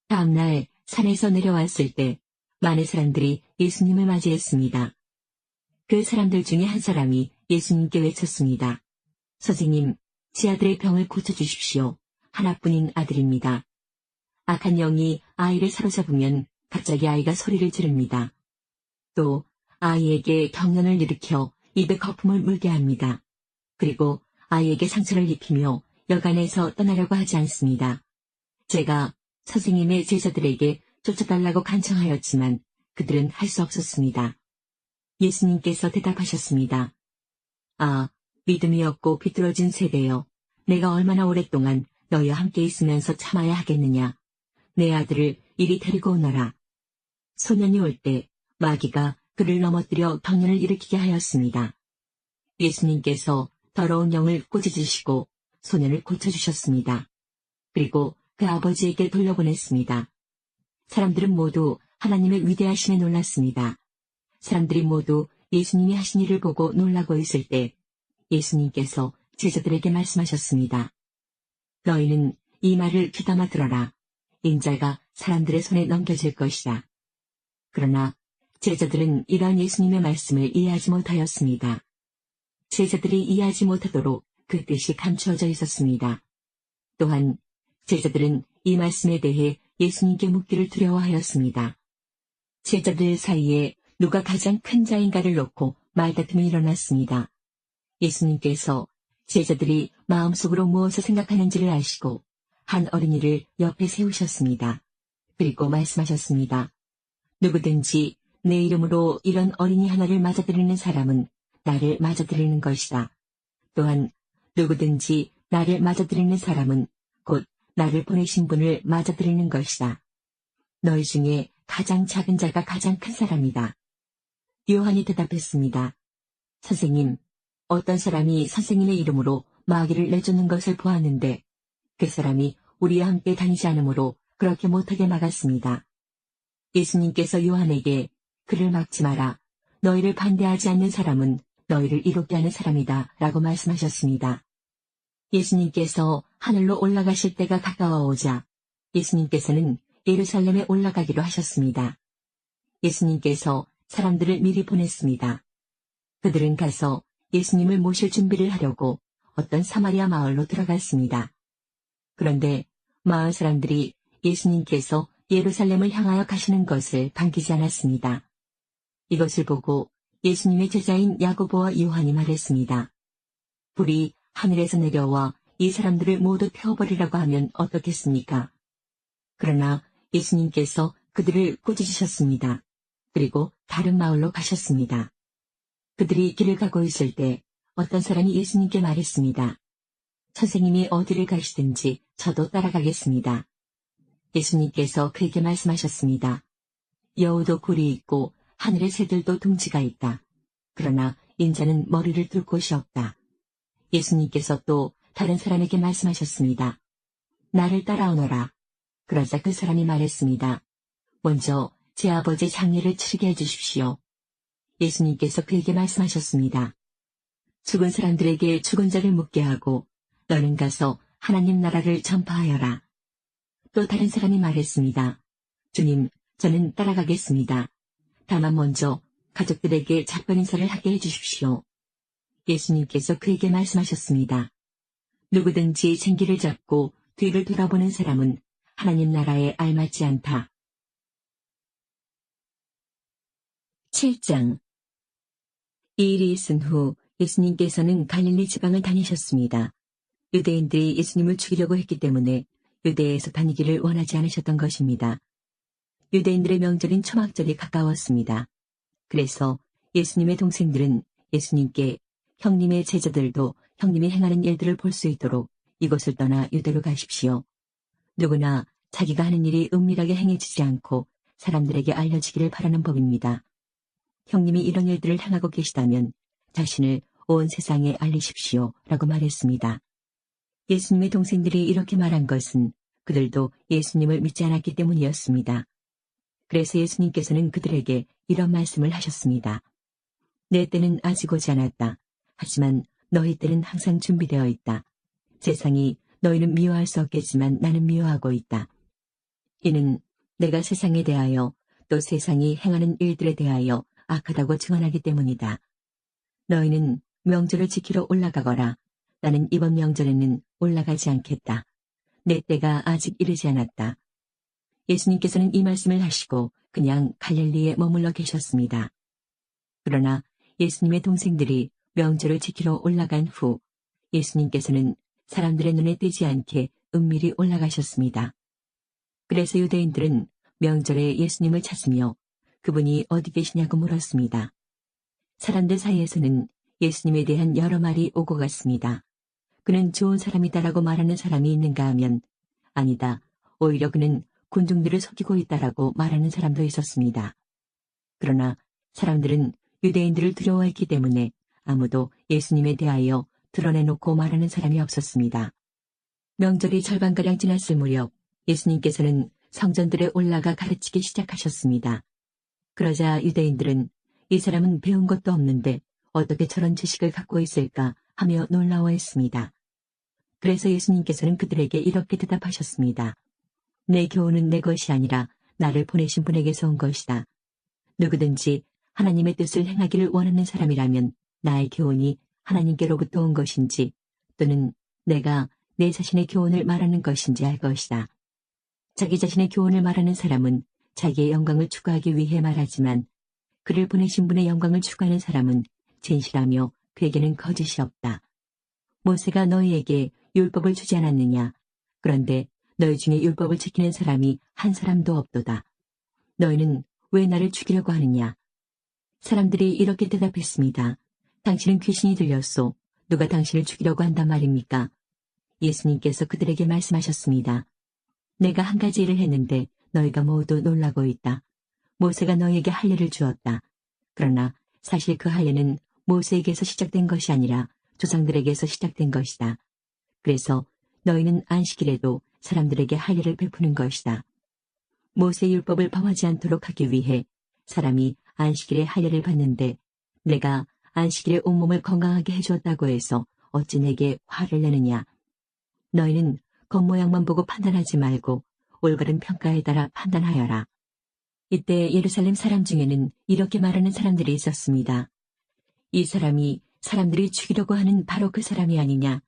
다음날 산에서 내려왔을 때 많은 사람들이 예수님을 맞이했습니다. 그 사람들 중에 한 사람이 예수님께 외쳤습니다. 선생님, 제 아들의 병을 고쳐주십시오. 하나뿐인 아들입니다. 악한 영이 아이를 사로잡으면 갑자기 아이가 소리를 지릅니다. 또 아이에게 경련을 일으켜 입에 거품을 물게 합니다. 그리고 아이에게 상처를 입히며 여간에서 떠나려고 하지 않습니다. 제가 선생님의 제자들에게 쫓아달라고 간청하였지만 그들은 할 수 없었습니다. 예수님께서 대답하셨습니다. 아, 믿음이 없고 비뚤어진 세대여, 내가 얼마나 오랫동안 너희와 함께 있으면서 참아야 하겠느냐. 내 아들을 이리 데리고 오너라. 소년이 올 때 마귀가 그를 넘어뜨려 경련을 일으키게 하였습니다. 예수님께서 더러운 영을 꾸짖으시고 소년을 고쳐주셨습니다. 그리고 그 아버지에게 돌려보냈습니다. 사람들은 모두 하나님의 위대하심에 놀랐습니다. 사람들이 모두 예수님이 하신 일을 보고 놀라고 있을 때 예수님께서 제자들에게 말씀하셨습니다. 너희는 이 말을 귀담아 들어라. 인자가 사람들의 손에 넘겨질 것이다. 그러나 제자들은 이러한 예수님의 말씀을 이해하지 못하였습니다. 제자들이 이해하지 못하도록 그 뜻이 감추어져 있었습니다. 또한 제자들은 이 말씀에 대해 예수님께 묻기를 두려워하였습니다. 제자들 사이에 누가 가장 큰 자인가를 놓고 말다툼이 일어났습니다. 예수님께서 제자들이 마음속으로 무엇을 생각하는지를 아시고 한 어린이를 옆에 세우셨습니다. 그리고 말씀하셨습니다. 누구든지 내 이름으로 이런 어린이 하나를 맞아들이는 사람은 나를 맞아들이는 것이다. 또한 누구든지 나를 맞아들이는 사람은 곧 나를 보내신 분을 맞아들이는 것이다. 너희 중에 가장 작은 자가 가장 큰 사람이다. 요한이 대답했습니다. 선생님, 어떤 사람이 선생님의 이름으로 마귀를 내쫓는 것을 보았는데 그 사람이 우리와 함께 다니지 않으므로 그렇게 못하게 막았습니다. 예수님께서 요한에게 그를 막지 마라. 너희를 반대하지 않는 사람은 너희를 이롭게 하는 사람이다 라고 말씀하셨습니다. 예수님께서 하늘로 올라가실 때가 가까워오자 예수님께서는 예루살렘에 올라가기로 하셨습니다. 예수님께서 사람들을 미리 보냈습니다. 그들은 가서 예수님을 모실 준비를 하려고 어떤 사마리아 마을로 들어갔습니다. 그런데 마을 사람들이 예수님께서 예루살렘을 향하여 가시는 것을 반기지 않았습니다. 이것을 보고 예수님의 제자인 야고보와 요한이 말했습니다. 불이 하늘에서 내려와 이 사람들을 모두 태워버리라고 하면 어떻겠습니까? 그러나 예수님께서 그들을 꾸짖으셨습니다. 그리고 다른 마을로 가셨습니다. 그들이 길을 가고 있을 때 어떤 사람이 예수님께 말했습니다. 선생님이 어디를 가시든지 저도 따라가겠습니다. 예수님께서 그에게 말씀하셨습니다. 여우도 굴이 있고 하늘의 새들도 둥지가 있다. 그러나 인자는 머리를 둘 곳이 없다. 예수님께서 또 다른 사람에게 말씀하셨습니다. 나를 따라오너라. 그러자 그 사람이 말했습니다. 먼저 제 아버지 장례를 치르게 해주십시오. 예수님께서 그에게 말씀하셨습니다. 죽은 사람들에게 죽은 자를 묻게 하고 너는 가서 하나님 나라를 전파하여라. 또 다른 사람이 말했습니다. 주님, 저는 따라가겠습니다. 다만 먼저 가족들에게 작별 인사를 하게 해주십시오. 예수님께서 그에게 말씀하셨습니다. 누구든지 생기를 잡고 뒤를 돌아보는 사람은 하나님 나라에 알맞지 않다. 7장. 이 일이 있은 후 예수님께서는 갈릴리 지방을 다니셨습니다. 유대인들이 예수님을 죽이려고 했기 때문에 유대에서 다니기를 원하지 않으셨던 것입니다. 유대인들의 명절인 초막절이 가까웠습니다. 그래서 예수님의 동생들은 예수님께 형님의 제자들도 형님이 행하는 일들을 볼 수 있도록 이곳을 떠나 유대로 가십시오. 누구나 자기가 하는 일이 은밀하게 행해지지 않고 사람들에게 알려지기를 바라는 법입니다. 형님이 이런 일들을 행하고 계시다면 자신을 온 세상에 알리십시오 라고 말했습니다. 예수님의 동생들이 이렇게 말한 것은 그들도 예수님을 믿지 않았기 때문이었습니다. 그래서 예수님께서는 그들에게 이런 말씀을 하셨습니다. 내 때는 아직 오지 않았다. 하지만 너희 때는 항상 준비되어 있다. 세상이 너희는 미워할 수 없겠지만 나는 미워하고 있다. 이는 내가 세상에 대하여 또 세상이 행하는 일들에 대하여 악하다고 증언하기 때문이다. 너희는 명절을 지키러 올라가거라. 나는 이번 명절에는 올라가지 않겠다. 내 때가 아직 이르지 않았다. 예수님께서는 이 말씀을 하시고 그냥 갈릴리에 머물러 계셨습니다. 그러나 예수님의 동생들이 명절을 지키러 올라간 후 예수님께서는 사람들의 눈에 띄지 않게 은밀히 올라가셨습니다. 그래서 유대인들은 명절에 예수님을 찾으며 그분이 어디 계시냐고 물었습니다. 사람들 사이에서는 예수님에 대한 여러 말이 오고 갔습니다. 그는 좋은 사람이다라고 말하는 사람이 있는가 하면 아니다. 오히려 그는 군중들을 속이고 있다라고 말하는 사람도 있었습니다. 그러나 사람들은 유대인들을 두려워했기 때문에 아무도 예수님에 대하여 드러내놓고 말하는 사람이 없었습니다. 명절이 절반가량 지났을 무렵 예수님께서는 성전들에 올라가 가르치기 시작하셨습니다. 그러자 유대인들은 이 사람은 배운 것도 없는데 어떻게 저런 지식을 갖고 있을까 하며 놀라워했습니다. 그래서 예수님께서는 그들에게 이렇게 대답하셨습니다. 내 교훈은 내 것이 아니라 나를 보내신 분에게서 온 것이다. 누구든지 하나님의 뜻을 행하기를 원하는 사람이라면 나의 교훈이 하나님께로부터 온 것인지 또는 내가 내 자신의 교훈을 말하는 것인지 알 것이다. 자기 자신의 교훈을 말하는 사람은 자기의 영광을 추구하기 위해 말하지만 그를 보내신 분의 영광을 추구하는 사람은 진실하며 그에게는 거짓이 없다. 모세가 너희에게 율법을 주지 않았느냐? 그런데 너희 중에 율법을 지키는 사람이 한 사람도 없도다. 너희는 왜 나를 죽이려고 하느냐? 사람들이 이렇게 대답했습니다. 당신은 귀신이 들렸소. 누가 당신을 죽이려고 한단 말입니까? 예수님께서 그들에게 말씀하셨습니다. 내가 한 가지 일을 했는데 너희가 모두 놀라고 있다. 모세가 너희에게 할례를 주었다. 그러나 사실 그 할례는 모세에게서 시작된 것이 아니라 조상들에게서 시작된 것이다. 그래서 너희는 안식일에도 사람들에게 할례를 베푸는 것이다. 모세의 율법을 범하지 않도록 하기 위해 사람이 안식일에 할례를 받는데 내가 안식일에 온몸을 건강하게 해주었다고 해서 어찌 내게 화를 내느냐. 너희는 겉모양만 보고 판단하지 말고 올바른 평가에 따라 판단하여라. 이때 예루살렘 사람 중에는 이렇게 말하는 사람들이 있었습니다. 이 사람이 사람들이 죽이려고 하는 바로 그 사람이 아니냐.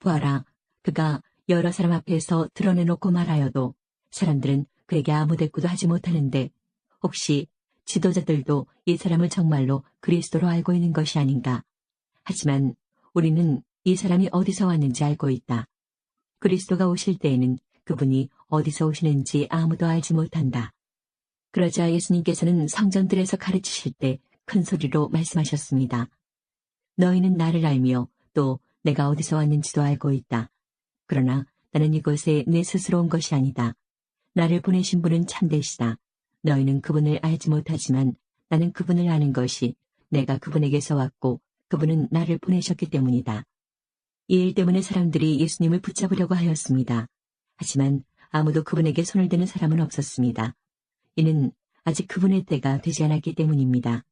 보아라, 그가 여러 사람 앞에서 드러내놓고 말하여도 사람들은 그에게 아무 대꾸도 하지 못하는데 혹시 지도자들도 이 사람을 정말로 그리스도로 알고 있는 것이 아닌가. 하지만 우리는 이 사람이 어디서 왔는지 알고 있다. 그리스도가 오실 때에는 그분이 어디서 오시는지 아무도 알지 못한다. 그러자 예수님께서는 성전들에서 가르치실 때 큰 소리로 말씀하셨습니다. 너희는 나를 알며 또 내가 어디서 왔는지도 알고 있다. 그러나 나는 이곳에 내 스스로 온 것이 아니다. 나를 보내신 분은 참되시다. 너희는 그분을 알지 못하지만 나는 그분을 아는 것이 내가 그분에게서 왔고 그분은 나를 보내셨기 때문이다. 이 일 때문에 사람들이 예수님을 붙잡으려고 하였습니다. 하지만 아무도 그분에게 손을 대는 사람은 없었습니다. 이는 아직 그분의 때가 되지 않았기 때문입니다.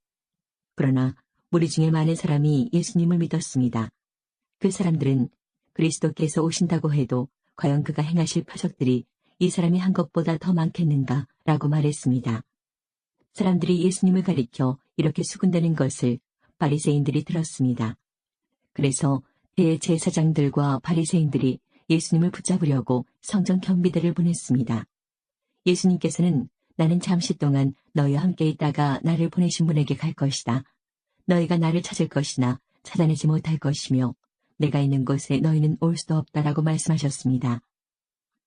그러나 무리 중에 많은 사람이 예수님을 믿었습니다. 그 사람들은 그리스도께서 오신다고 해도 과연 그가 행하실 표적들이 이 사람이 한 것보다 더 많겠는가 라고 말했습니다. 사람들이 예수님을 가리켜 이렇게 수군대는 것을 바리새인들이 들었습니다. 그래서 대제사장들과 바리새인들이 예수님을 붙잡으려고 성전 경비대를 보냈습니다. 예수님께서는 나는 잠시 동안 너희와 함께 있다가 나를 보내신 분에게 갈 것이다. 너희가 나를 찾을 것이나 찾아내지 못할 것이며 내가 있는 곳에 너희는 올 수도 없다라고 말씀하셨습니다.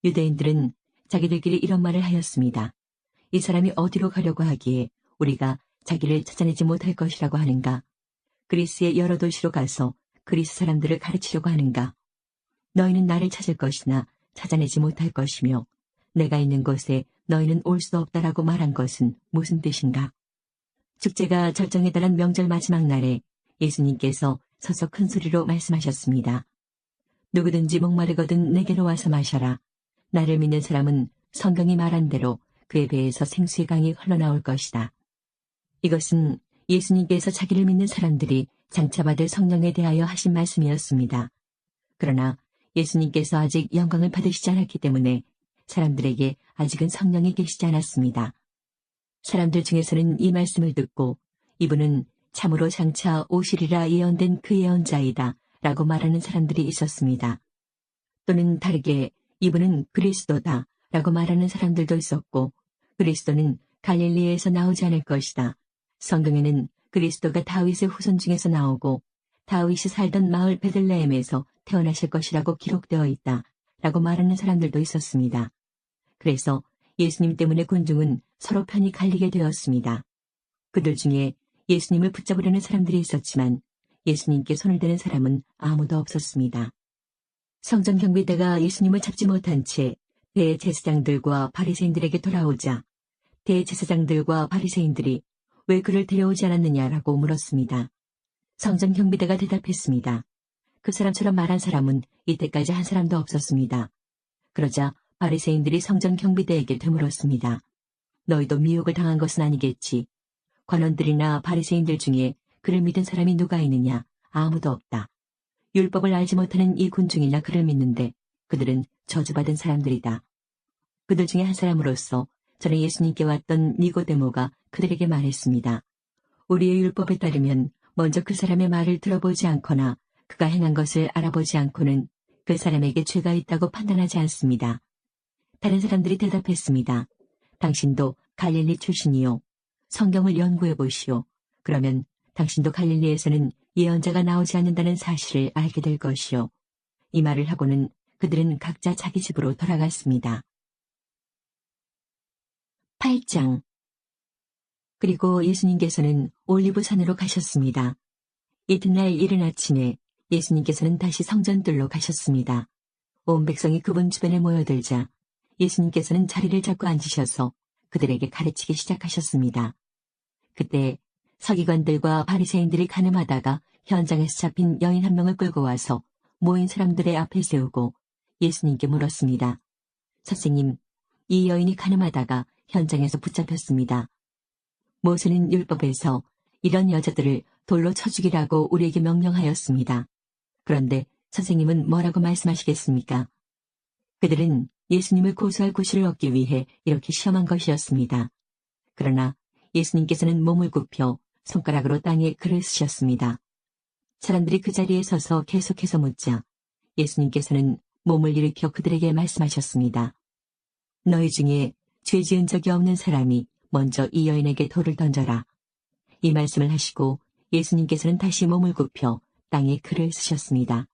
유대인들은 자기들끼리 이런 말을 하였습니다. 이 사람이 어디로 가려고 하기에 우리가 자기를 찾아내지 못할 것이라고 하는가? 그리스의 여러 도시로 가서 그리스 사람들을 가르치려고 하는가? 너희는 나를 찾을 것이나 찾아내지 못할 것이며 내가 있는 곳에 너희는 올 수 없다라고 말한 것은 무슨 뜻인가? 축제가 절정에 달한 명절 마지막 날에 예수님께서 서서 큰 소리로 말씀하셨습니다. 누구든지 목마르거든 내게로 와서 마셔라. 나를 믿는 사람은 성경이 말한 대로 그의 배에서 생수의 강이 흘러나올 것이다. 이것은 예수님께서 자기를 믿는 사람들이 장차받을 성령에 대하여 하신 말씀이었습니다. 그러나 예수님께서 아직 영광을 받으시지 않았기 때문에 사람들에게 아직은 성령이 계시지 않았습니다. 사람들 중에서는 이 말씀을 듣고 이분은 참으로 장차 오시리라 예언된 그 예언자이다 라고 말하는 사람들이 있었습니다. 또는 다르게 이분은 그리스도다 라고 말하는 사람들도 있었고, 그리스도는 갈릴리에서 나오지 않을 것이다. 성경에는 그리스도가 다윗의 후손 중에서 나오고 다윗이 살던 마을 베들레헴에서 태어나실 것이라고 기록되어 있다 라고 말하는 사람들도 있었습니다. 그래서 예수님 때문에 군중은 서로 편이 갈리게 되었습니다. 그들 중에 예수님을 붙잡으려는 사람들이 있었지만 예수님께 손을 대는 사람은 아무도 없었습니다. 성전 경비대가 예수님을 잡지 못한 채 대제사장들과 바리새인들에게 돌아오자 대제사장들과 바리새인들이 왜 그를 데려오지 않았느냐라고 물었습니다. 성전 경비대가 대답했습니다. 그 사람처럼 말한 사람은 이때까지 한 사람도 없었습니다. 그러자 바리새인들이 성전 경비대에게 되물었습니다. 너희도 미혹을 당한 것은 아니겠지. 관원들이나 바리새인들 중에 그를 믿은 사람이 누가 있느냐? 아무도 없다. 율법을 알지 못하는 이 군중이나 그를 믿는데 그들은 저주받은 사람들이다. 그들 중에 한 사람으로서 전에 예수님께 왔던 니고데모가 그들에게 말했습니다. 우리의 율법에 따르면 먼저 그 사람의 말을 들어보지 않거나 그가 행한 것을 알아보지 않고는 그 사람에게 죄가 있다고 판단하지 않습니다. 다른 사람들이 대답했습니다. 당신도 갈릴리 출신이요. 성경을 연구해 보시오. 그러면 당신도 갈릴리에서는 예언자가 나오지 않는다는 사실을 알게 될 것이요. 이 말을 하고는 그들은 각자 자기 집으로 돌아갔습니다. 8장. 그리고 예수님께서는 올리브산으로 가셨습니다. 이튿날 이른 아침에 예수님께서는 다시 성전들로 가셨습니다. 온 백성이 그분 주변에 모여들자 예수님께서는 자리를 잡고 앉으셔서 그들에게 가르치기 시작하셨습니다. 그때 서기관들과 바리새인들이 가늠하다가 현장에서 잡힌 여인 한 명을 끌고 와서 모인 사람들의 앞에 세우고 예수님께 물었습니다. 선생님, 이 여인이 가늠하다가 현장에서 붙잡혔습니다. 모세는 율법에서 이런 여자들을 돌로 쳐 죽이라고 우리에게 명령하였습니다. 그런데 선생님은 뭐라고 말씀하시겠습니까? 그들은 예수님을 고소할 구실을 얻기 위해 이렇게 시험한 것이었습니다. 그러나 예수님께서는 몸을 굽혀 손가락으로 땅에 글을 쓰셨습니다. 사람들이 그 자리에 서서 계속해서 묻자 예수님께서는 몸을 일으켜 그들에게 말씀하셨습니다. 너희 중에 죄 지은 적이 없는 사람이 먼저 이 여인에게 돌을 던져라. 이 말씀을 하시고 예수님께서는 다시 몸을 굽혀 땅에 글을 쓰셨습니다.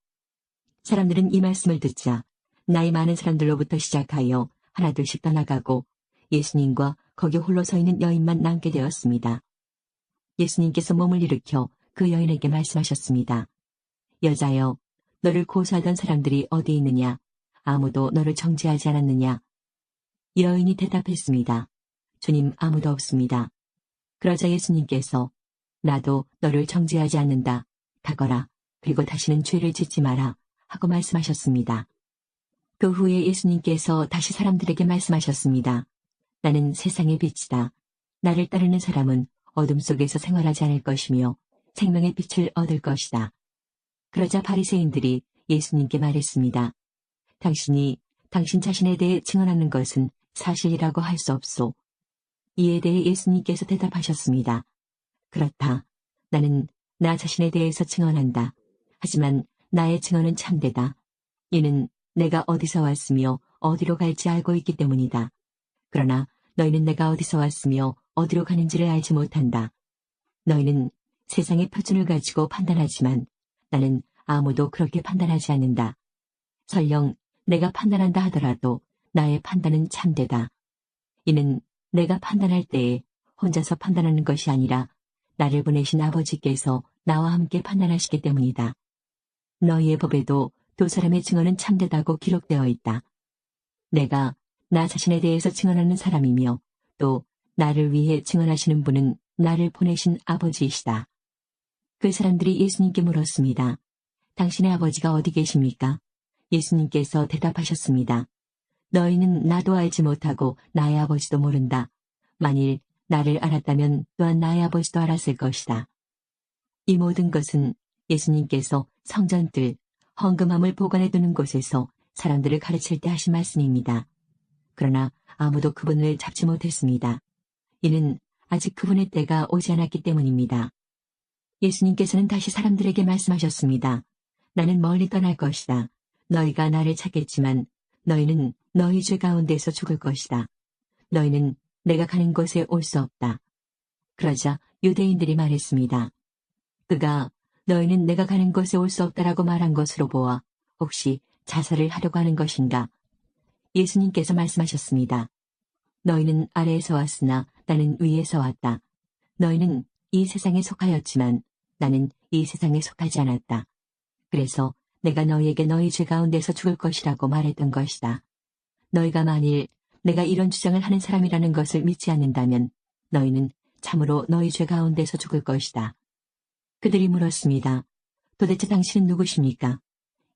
사람들은 이 말씀을 듣자 나이 많은 사람들로부터 시작하여 하나둘씩 떠나가고 예수님과 거기 홀로 서 있는 여인만 남게 되었습니다. 예수님께서 몸을 일으켜 그 여인에게 말씀하셨습니다. 여자여, 너를 고소하던 사람들이 어디 있느냐? 아무도 너를 정죄하지 않았느냐? 여인이 대답했습니다. 주님, 아무도 없습니다. 그러자 예수님께서 나도 너를 정죄하지 않는다. 가거라. 그리고 다시는 죄를 짓지 마라. 하고 말씀하셨습니다. 그 후에 예수님께서 다시 사람들에게 말씀하셨습니다. 나는 세상의 빛이다. 나를 따르는 사람은 어둠 속에서 생활하지 않을 것이며 생명의 빛을 얻을 것이다. 그러자 바리새인들이 예수님께 말했습니다. 당신이 당신 자신에 대해 증언하는 것은 사실이라고 할 수 없소. 이에 대해 예수님께서 대답하셨습니다. 그렇다. 나는 나 자신에 대해서 증언한다. 하지만 나의 증언은 참되다. 이는 내가 어디서 왔으며 어디로 갈지 알고 있기 때문이다. 그러나 너희는 내가 어디서 왔으며 어디로 가는지를 알지 못한다. 너희는 세상의 표준을 가지고 판단하지만 나는 아무도 그렇게 판단하지 않는다. 설령 내가 판단한다 하더라도 나의 판단은 참되다. 이는 내가 판단할 때에 혼자서 판단하는 것이 아니라 나를 보내신 아버지께서 나와 함께 판단하시기 때문이다. 너희의 법에도 두 사람의 증언은 참되다고 기록되어 있다. 내가 나 자신에 대해서 증언하는 사람이며 또 나를 위해 증언하시는 분은 나를 보내신 아버지이시다. 그 사람들이 예수님께 물었습니다. 당신의 아버지가 어디 계십니까? 예수님께서 대답하셨습니다. 너희는 나도 알지 못하고 나의 아버지도 모른다. 만일 나를 알았다면 또한 나의 아버지도 알았을 것이다. 이 모든 것은 예수님께서 성전들, 헌금함을 보관해 두는 곳에서 사람들을 가르칠 때 하신 말씀입니다. 그러나 아무도 그분을 잡지 못했습니다. 이는 아직 그분의 때가 오지 않았기 때문입니다. 예수님께서는 다시 사람들에게 말씀하셨습니다. 나는 멀리 떠날 것이다. 너희가 나를 찾겠지만 너희는 너희 죄 가운데서 죽을 것이다. 너희는 내가 가는 곳에 올 수 없다. 그러자 유대인들이 말했습니다. 그가 너희는 내가 가는 곳에 올 수 없다라고 말한 것으로 보아 혹시 자살을 하려고 하는 것인가? 예수님께서 말씀하셨습니다. 너희는 아래에서 왔으나 나는 위에서 왔다. 너희는 이 세상에 속하였지만 나는 이 세상에 속하지 않았다. 그래서 내가 너희에게 너희 죄 가운데서 죽을 것이라고 말했던 것이다. 너희가 만일 내가 이런 주장을 하는 사람이라는 것을 믿지 않는다면 너희는 참으로 너희 죄 가운데서 죽을 것이다. 그들이 물었습니다. 도대체 당신은 누구십니까?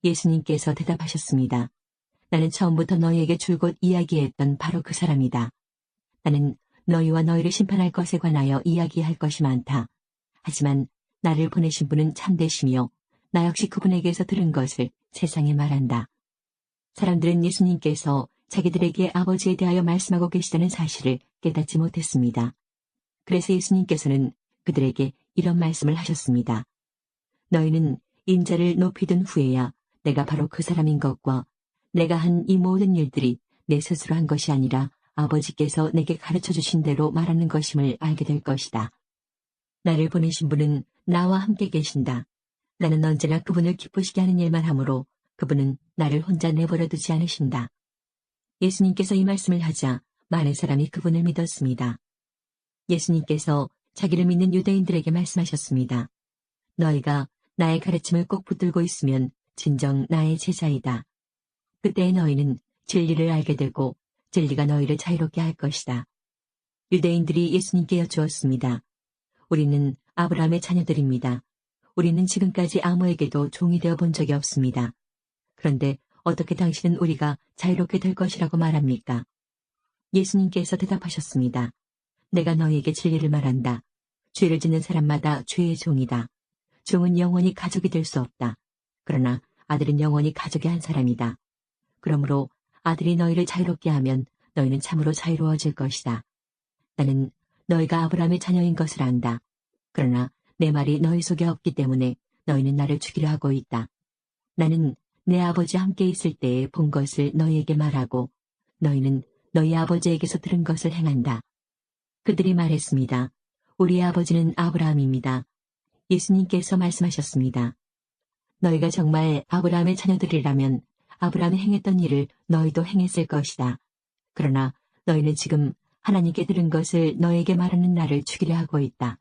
예수님께서 대답하셨습니다. 나는 처음부터 너희에게 줄곧 이야기했던 바로 그 사람이다. 나는 너희와 너희를 심판할 것에 관하여 이야기할 것이 많다. 하지만 나를 보내신 분은 참되시며 나 역시 그분에게서 들은 것을 세상에 말한다. 사람들은 예수님께서 자기들에게 아버지에 대하여 말씀하고 계시다는 사실을 깨닫지 못했습니다. 그래서 예수님께서는 그들에게 이런 말씀을 하셨습니다. 너희는 인자를 높이 든 후에야 내가 바로 그 사람인 것과 내가 한 이 모든 일들이 내 스스로 한 것이 아니라 아버지께서 내게 가르쳐 주신 대로 말하는 것임을 알게 될 것이다. 나를 보내신 분은 나와 함께 계신다. 나는 언제나 그분을 기쁘시게 하는 일만 하므로 그분은 나를 혼자 내버려 두지 않으신다. 예수님께서 이 말씀을 하자 많은 사람이 그분을 믿었습니다. 예수님께서 자기를 믿는 유대인들에게 말씀하셨습니다. 너희가 나의 가르침을 꼭 붙들고 있으면 진정 나의 제자이다. 그때 너희는 진리를 알게 되고 진리가 너희를 자유롭게 할 것이다. 유대인들이 예수님께 여쭈었습니다. 우리는 아브라함의 자녀들입니다. 우리는 지금까지 아무에게도 종이 되어 본 적이 없습니다. 그런데 어떻게 당신은 우리가 자유롭게 될 것이라고 말합니까? 예수님께서 대답하셨습니다. 내가 너희에게 진리를 말한다. 죄를 짓는 사람마다 죄의 종이다. 종은 영원히 가족이 될 수 없다. 그러나 아들은 영원히 가족의 한 사람이다. 그러므로 아들이 너희를 자유롭게 하면 너희는 참으로 자유로워질 것이다. 나는 너희가 아브라함의 자녀인 것을 안다. 그러나 내 말이 너희 속에 없기 때문에 너희는 나를 죽이려 하고 있다. 나는 내 아버지와 함께 있을 때에 본 것을 너희에게 말하고 너희는 너희 아버지에게서 들은 것을 행한다. 그들이 말했습니다. 우리의 아버지는 아브라함입니다. 예수님께서 말씀하셨습니다. 너희가 정말 아브라함의 자녀들이라면 아브라함이 행했던 일을 너희도 행했을 것이다. 그러나 너희는 지금 하나님께 들은 것을 너희에게 말하는 나를 죽이려 하고 있다.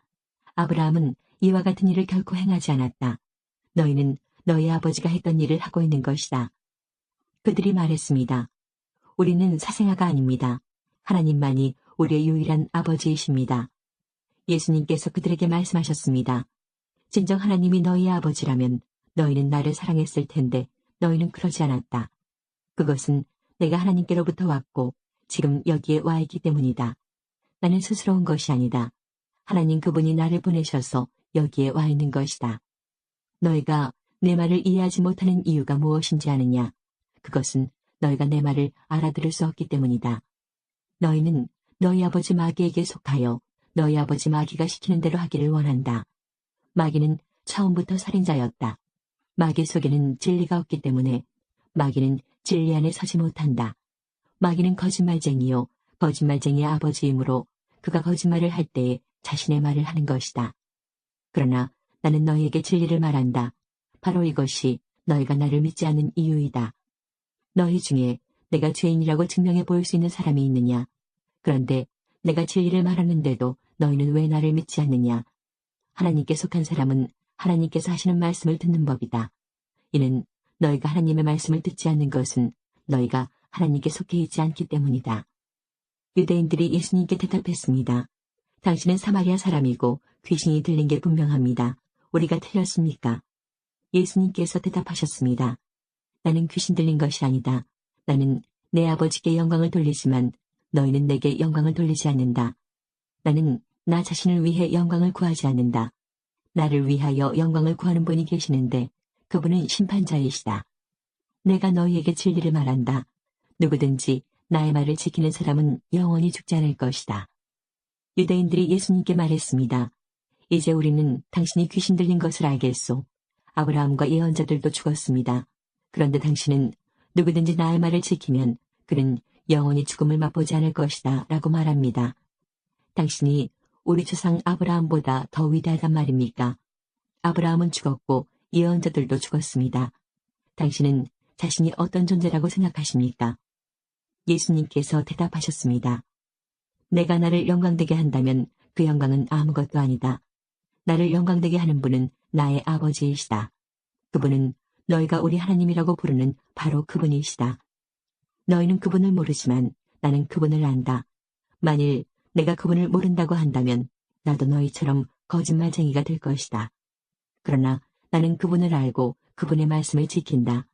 아브라함은 이와 같은 일을 결코 행하지 않았다. 너희는 너희 아버지가 했던 일을 하고 있는 것이다. 그들이 말했습니다. 우리는 사생아가 아닙니다. 하나님만이 우리의 유일한 아버지이십니다. 예수님께서 그들에게 말씀하셨습니다. 진정 하나님이 너희의 아버지라면 너희는 나를 사랑했을 텐데 너희는 그러지 않았다. 그것은 내가 하나님께로부터 왔고 지금 여기에 와 있기 때문이다. 나는 스스로 온 것이 아니다. 하나님 그분이 나를 보내셔서 여기에 와 있는 것이다. 너희가 내 말을 이해하지 못하는 이유가 무엇인지 아느냐? 그것은 너희가 내 말을 알아들을 수 없기 때문이다. 너희는 너희 아버지 마귀에게 속하여 너희 아버지 마귀가 시키는 대로 하기를 원한다. 마귀는 처음부터 살인자였다. 마귀 속에는 진리가 없기 때문에 마귀는 진리 안에 서지 못한다. 마귀는 거짓말쟁이요 거짓말쟁이의 아버지이므로 그가 거짓말을 할 때에 자신의 말을 하는 것이다. 그러나 나는 너희에게 진리를 말한다. 바로 이것이 너희가 나를 믿지 않는 이유이다. 너희 중에 내가 죄인이라고 증명해 보일 수 있는 사람이 있느냐? 그런데 내가 진리를 말하는데도 너희는 왜 나를 믿지 않느냐? 하나님께 속한 사람은 하나님께서 하시는 말씀을 듣는 법이다. 이는 너희가 하나님의 말씀을 듣지 않는 것은 너희가 하나님께 속해 있지 않기 때문이다. 유대인들이 예수님께 대답했습니다. 당신은 사마리아 사람이고 귀신이 들린 게 분명합니다. 우리가 틀렸습니까? 예수님께서 대답하셨습니다. 나는 귀신 들린 것이 아니다. 나는 내 아버지께 영광을 돌리지만 너희는 내게 영광을 돌리지 않는다. 나는 나 자신을 위해 영광을 구하지 않는다. 나를 위하여 영광을 구하는 분이 계시는데 그분은 심판자이시다. 내가 너희에게 진리를 말한다. 누구든지 나의 말을 지키는 사람은 영원히 죽지 않을 것이다. 유대인들이 예수님께 말했습니다. 이제 우리는 당신이 귀신 들린 것을 알겠소. 아브라함과 예언자들도 죽었습니다. 그런데 당신은 누구든지 나의 말을 지키면 그는 영원히 죽음을 맛보지 않을 것이다 라고 말합니다. 당신이 우리 조상 아브라함보다 더 위대하단 말입니까? 아브라함은 죽었고 예언자들도 죽었습니다. 당신은 자신이 어떤 존재라고 생각하십니까? 예수님께서 대답하셨습니다. 내가 나를 영광되게 한다면 그 영광은 아무것도 아니다. 나를 영광되게 하는 분은 나의 아버지이시다. 그분은 너희가 우리 하나님이라고 부르는 바로 그분이시다. 너희는 그분을 모르지만 나는 그분을 안다. 만일 내가 그분을 모른다고 한다면 나도 너희처럼 거짓말쟁이가 될 것이다. 그러나 나는 그분을 알고 그분의 말씀을 지킨다.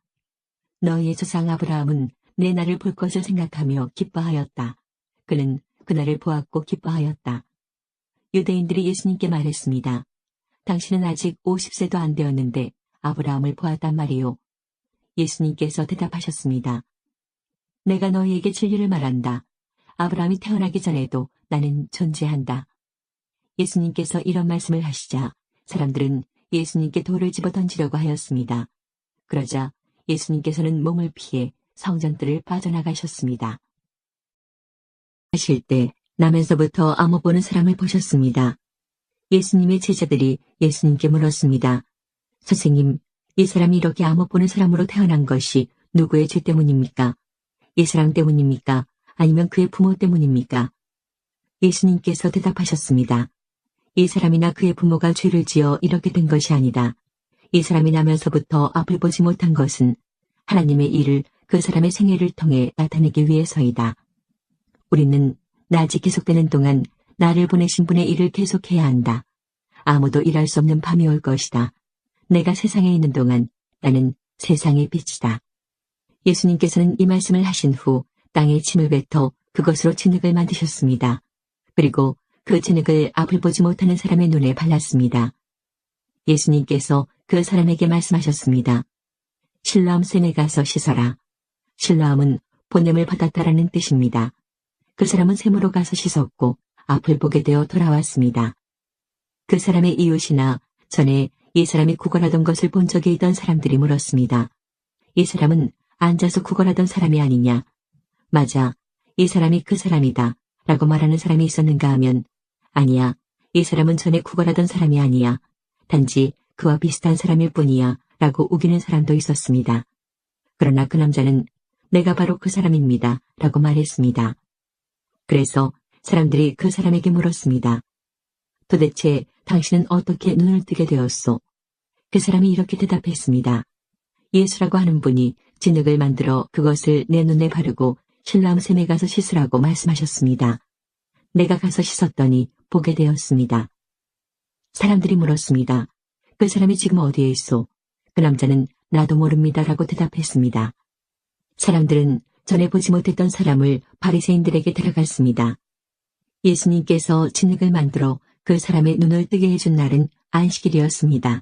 너희의 조상 아브라함은 내 날을 볼 것을 생각하며 기뻐하였다. 그는 그날을 보았고 기뻐하였다. 유대인들이 예수님께 말했습니다. 당신은 아직 50세도 안 되었는데 아브라함을 보았단 말이요. 예수님께서 대답하셨습니다. 내가 너희에게 진리를 말한다. 아브라함이 태어나기 전에도 나는 존재한다. 예수님께서 이런 말씀을 하시자 사람들은 예수님께 돌을 집어 던지려고 하였습니다. 그러자 예수님께서는 몸을 피해 성전뜰을 빠져나가셨습니다. 하실 때 남에서부터 암호 보는 사람을 보셨습니다. 예수님의 제자들이 예수님께 물었습니다. 선생님, 이 사람이 이렇게 암호 보는 사람으로 태어난 것이 누구의 죄 때문입니까? 이 사람 때문입니까? 아니면 그의 부모 때문입니까? 예수님께서 대답하셨습니다. 이 사람이나 그의 부모가 죄를 지어 이렇게 된 것이 아니다. 이 사람이 나면서부터 앞을 보지 못한 것은 하나님의 일을 그 사람의 생애를 통해 나타내기 위해서이다. 우리는 낮이 계속되는 동안 나를 보내신 분의 일을 계속해야 한다. 아무도 일할 수 없는 밤이 올 것이다. 내가 세상에 있는 동안 나는 세상의 빛이다. 예수님께서는 이 말씀을 하신 후 땅에 침을 뱉어 그것으로 진흙을 만드셨습니다. 그리고 그 진흙을 앞을 보지 못하는 사람의 눈에 발랐습니다. 예수님께서 그 사람에게 말씀하셨습니다. 실로암 샘에 가서 씻어라. 실로암은 보냄을 받았다라는 뜻입니다. 그 사람은 샘으로 가서 씻었고 앞을 보게 되어 돌아왔습니다. 그 사람의 이웃이나 전에 이 사람이 구걸하던 것을 본 적이 있던 사람들이 물었습니다. 이 사람은 앉아서 구걸하던 사람이 아니냐? 맞아, 이 사람이 그 사람이다 라고 말하는 사람이 있었는가 하면 아니야, 이 사람은 전에 구걸하던 사람이 아니야. 단지 그와 비슷한 사람일 뿐이야 라고 우기는 사람도 있었습니다. 그러나 그 남자는 내가 바로 그 사람입니다 라고 말했습니다. 그래서 사람들이 그 사람에게 물었습니다. 도대체 당신은 어떻게 눈을 뜨게 되었소? 그 사람이 이렇게 대답했습니다. 예수라고 하는 분이 진흙을 만들어 그것을 내 눈에 바르고 실로암 샘에 가서 씻으라고 말씀하셨습니다. 내가 가서 씻었더니 보게 되었습니다. 사람들이 물었습니다. 그 사람이 지금 어디에 있소? 그 남자는 나도 모릅니다 라고 대답했습니다. 사람들은 전에 보지 못했던 사람을 바리새인들에게 데려갔습니다. 예수님께서 진흙을 만들어 그 사람의 눈을 뜨게 해준 날은 안식일이었습니다.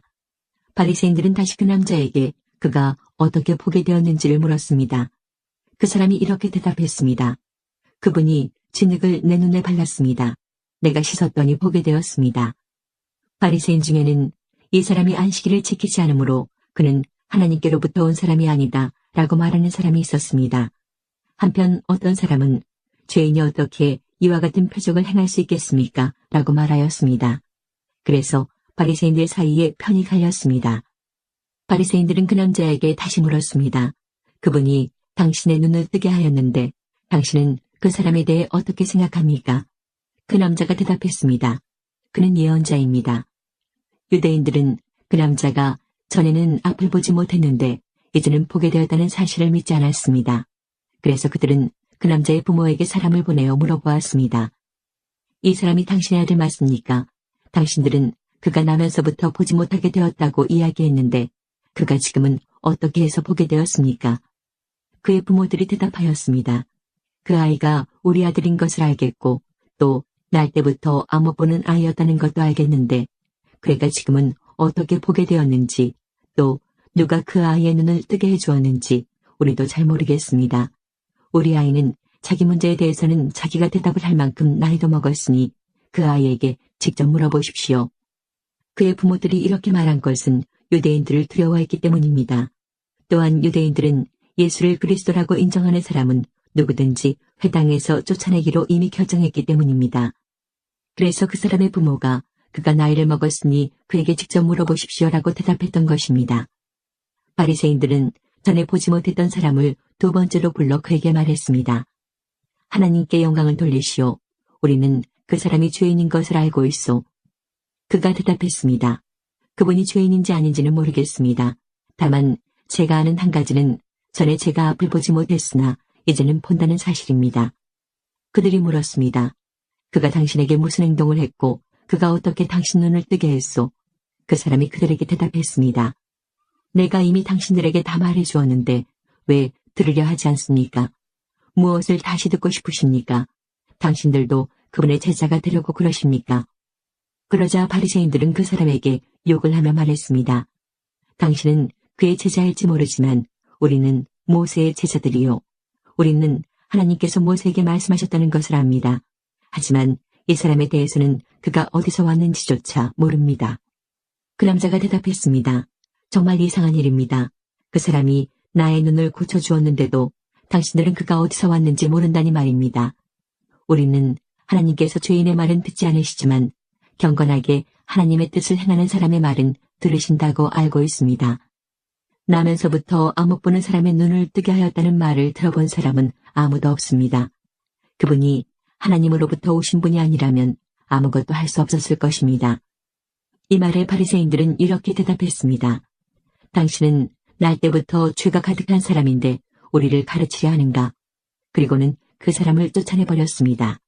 바리새인들은 다시 그 남자에게 그가 어떻게 보게 되었는지를 물었습니다. 그 사람이 이렇게 대답했습니다. 그분이 진흙을 내 눈에 발랐습니다. 내가 씻었더니 보게 되었습니다. 바리새인 중에는 이 사람이 안식일을 지키지 않으므로 그는 하나님께로부터 온 사람이 아니다 라고 말하는 사람이 있었습니다. 한편 어떤 사람은 죄인이 어떻게 이와 같은 표적을 행할 수 있겠습니까? 라고 말하였습니다. 그래서 바리새인들 사이에 편이 갈렸습니다. 바리새인들은 그 남자에게 다시 물었습니다. 그분이 당신의 눈을 뜨게 하였는데 당신은 그 사람에 대해 어떻게 생각합니까? 그 남자가 대답했습니다. 그는 예언자입니다. 유대인들은 그 남자가 전에는 앞을 보지 못했는데 이제는 보게 되었다는 사실을 믿지 않았습니다. 그래서 그들은 그 남자의 부모에게 사람을 보내어 물어보았습니다. 이 사람이 당신의 아들 맞습니까? 당신들은 그가 나면서부터 보지 못하게 되었다고 이야기했는데 그가 지금은 어떻게 해서 보게 되었습니까? 그의 부모들이 대답하였습니다. 그 아이가 우리 아들인 것을 알겠고 또 날 때부터 안 못 보는 아이였다는 것도 알겠는데 그가 지금은 어떻게 보게 되었는지 또 누가 그 아이의 눈을 뜨게 해주었는지 우리도 잘 모르겠습니다. 우리 아이는 자기 문제에 대해서는 자기가 대답을 할 만큼 나이도 먹었으니 그 아이에게 직접 물어보십시오. 그의 부모들이 이렇게 말한 것은 유대인들을 두려워했기 때문입니다. 또한 유대인들은 예수를 그리스도라고 인정하는 사람은 누구든지 회당에서 쫓아내기로 이미 결정했기 때문입니다. 그래서 그 사람의 부모가 그가 나이를 먹었으니 그에게 직접 물어보십시오라고 대답했던 것입니다. 바리새인들은 전에 보지 못했던 사람을 두 번째로 불러 그에게 말했습니다. 하나님께 영광을 돌리시오. 우리는 그 사람이 죄인인 것을 알고 있소. 그가 대답했습니다. 그분이 죄인인지 아닌지는 모르겠습니다. 다만 제가 아는 한 가지는 전에 제가 앞을 보지 못했으나 이제는 본다는 사실입니다. 그들이 물었습니다. 그가 당신에게 무슨 행동을 했고 그가 어떻게 당신 눈을 뜨게 했소? 그 사람이 그들에게 대답했습니다. 내가 이미 당신들에게 다 말해주었는데 왜 들으려 하지 않습니까? 무엇을 다시 듣고 싶으십니까? 당신들도 그분의 제자가 되려고 그러십니까? 그러자 바리새인들은 그 사람에게 욕을 하며 말했습니다. 당신은 그의 제자일지 모르지만 우리는 모세의 제자들이요. 우리는 하나님께서 모세에게 말씀하셨다는 것을 압니다. 하지만 이 사람에 대해서는 그가 어디서 왔는지조차 모릅니다. 그 남자가 대답했습니다. 정말 이상한 일입니다. 그 사람이 나의 눈을 고쳐주었는데도 당신들은 그가 어디서 왔는지 모른다니 말입니다. 우리는 하나님께서 죄인의 말은 듣지 않으시지만 경건하게 하나님의 뜻을 행하는 사람의 말은 들으신다고 알고 있습니다. 나면서부터 안 못 보는 사람의 눈을 뜨게 하였다는 말을 들어본 사람은 아무도 없습니다. 그분이 하나님으로부터 오신 분이 아니라면 아무것도 할 수 없었을 것입니다. 이 말에 바리새인들은 이렇게 대답했습니다. 당신은 날 때부터 죄가 가득한 사람인데 우리를 가르치려 하는가? 그리고는 그 사람을 쫓아내버렸습니다.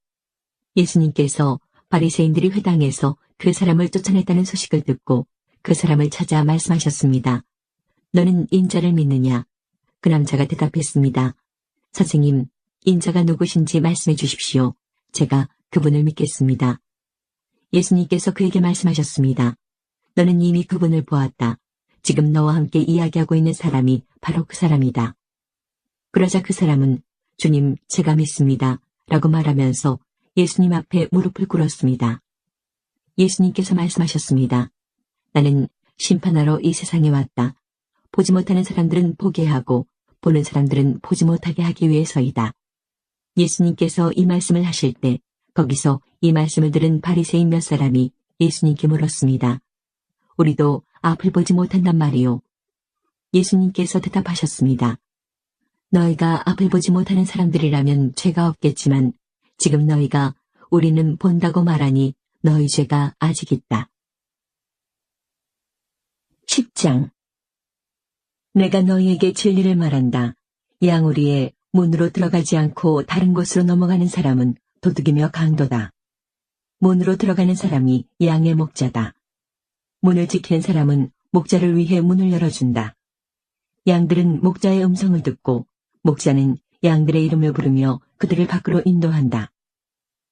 예수님께서 바리새인들이 회당에서 그 사람을 쫓아냈다는 소식을 듣고 그 사람을 찾아 말씀하셨습니다. 너는 인자를 믿느냐? 그 남자가 대답했습니다. 선생님, 인자가 누구신지 말씀해 주십시오. 제가 그분을 믿겠습니다. 예수님께서 그에게 말씀하셨습니다. 너는 이미 그분을 보았다. 지금 너와 함께 이야기하고 있는 사람이 바로 그 사람이다. 그러자 그 사람은 주님, 제가 믿습니다. 라고 말하면서 예수님 앞에 무릎을 꿇었습니다. 예수님께서 말씀하셨습니다. 나는 심판하러 이 세상에 왔다. 보지 못하는 사람들은 보게 하고 보는 사람들은 보지 못하게 하기 위해서이다. 예수님께서 이 말씀을 하실 때 거기서 이 말씀을 들은 바리새인 몇 사람이 예수님께 물었습니다. 우리도 앞을 보지 못한단 말이요. 예수님께서 대답하셨습니다. 너희가 앞을 보지 못하는 사람들이라면 죄가 없겠지만 지금 너희가 우리는 본다고 말하니 너희 죄가 아직 있다. 10장 내가 너희에게 진리를 말한다. 양우리에 문으로 들어가지 않고 다른 곳으로 넘어가는 사람은 도둑이며 강도다. 문으로 들어가는 사람이 양의 목자다. 문을 지키는 사람은 목자를 위해 문을 열어준다. 양들은 목자의 음성을 듣고 목자는 양들의 이름을 부르며 그들을 밖으로 인도한다.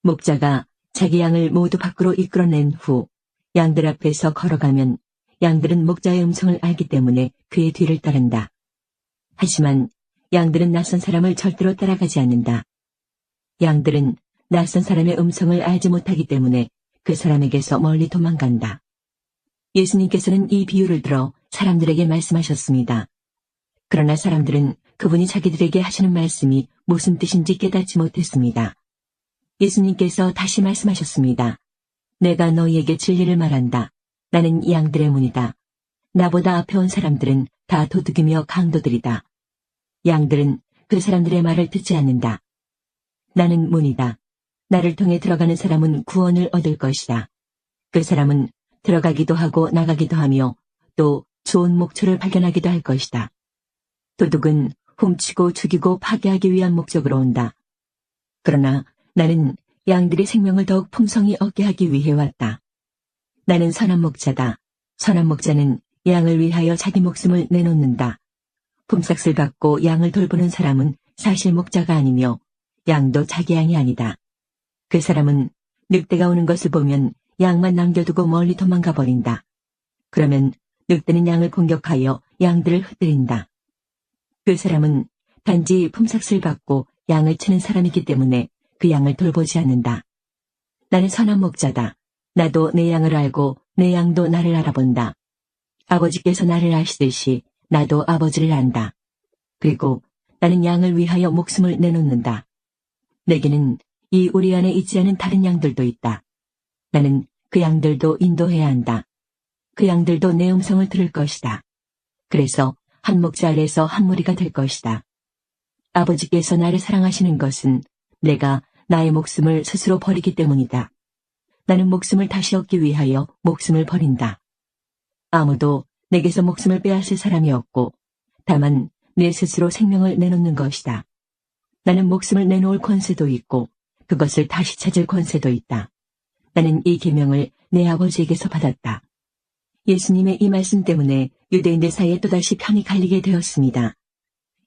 목자가 자기 양을 모두 밖으로 이끌어낸 후 양들 앞에서 걸어가면 양들은 목자의 음성을 알기 때문에 그의 뒤를 따른다. 하지만 양들은 낯선 사람을 절대로 따라가지 않는다. 양들은 낯선 사람의 음성을 알지 못하기 때문에 그 사람에게서 멀리 도망간다. 예수님께서는 이 비유를 들어 사람들에게 말씀하셨습니다. 그러나 사람들은 그분이 자기들에게 하시는 말씀이 무슨 뜻인지 깨닫지 못했습니다. 예수님께서 다시 말씀하셨습니다. 내가 너희에게 진리를 말한다. 나는 양들의 문이다. 나보다 앞에 온 사람들은 다 도둑이며 강도들이다. 양들은 그 사람들의 말을 듣지 않는다. 나는 문이다. 나를 통해 들어가는 사람은 구원을 얻을 것이다. 그 사람은 들어가기도 하고 나가기도 하며 또 좋은 목초를 발견하기도 할 것이다. 도둑은 훔치고 죽이고 파괴하기 위한 목적으로 온다. 그러나 나는 양들의 생명을 더욱 풍성히 얻게 하기 위해 왔다. 나는 선한 목자다. 선한 목자는 양을 위하여 자기 목숨을 내놓는다. 품삯을 받고 양을 돌보는 사람은 사실 목자가 아니며 양도 자기 양이 아니다. 그 사람은 늑대가 오는 것을 보면 양만 남겨두고 멀리 도망가 버린다. 그러면 늑대는 양을 공격하여 양들을 흩뜨린다. 그 사람은 단지 품삯을 받고 양을 치는 사람이기 때문에 그 양을 돌보지 않는다. 나는 선한 목자다. 나도 내 양을 알고 내 양도 나를 알아본다. 아버지께서 나를 아시듯이 나도 아버지를 안다. 그리고 나는 양을 위하여 목숨을 내놓는다. 내게는 이 우리 안에 있지 않은 다른 양들도 있다. 나는 그 양들도 인도해야 한다. 그 양들도 내 음성을 들을 것이다. 그래서 한 목자 아래서 한 무리가 될 것이다. 아버지께서 나를 사랑하시는 것은 내가 나의 목숨을 스스로 버리기 때문이다. 나는 목숨을 다시 얻기 위하여 목숨을 버린다. 아무도 내게서 목숨을 빼앗을 사람이 없고 다만 내 스스로 생명을 내놓는 것이다. 나는 목숨을 내놓을 권세도 있고 그것을 다시 찾을 권세도 있다. 나는 이 계명을 내 아버지에게서 받았다. 예수님의 이 말씀 때문에 유대인들 사이에 또다시 편이 갈리게 되었습니다.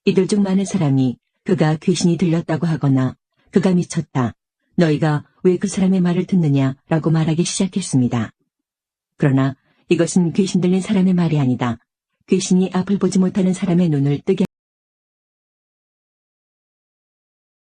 이들 중 많은 사람이 그가 귀신이 들렸다고 하거나 그가 미쳤다. 너희가 왜 그 사람의 말을 듣느냐라고 말하기 시작했습니다. 그러나 이것은 귀신 들린 사람의 말이 아니다. 귀신이 앞을 보지 못하는 사람의 눈을 뜨게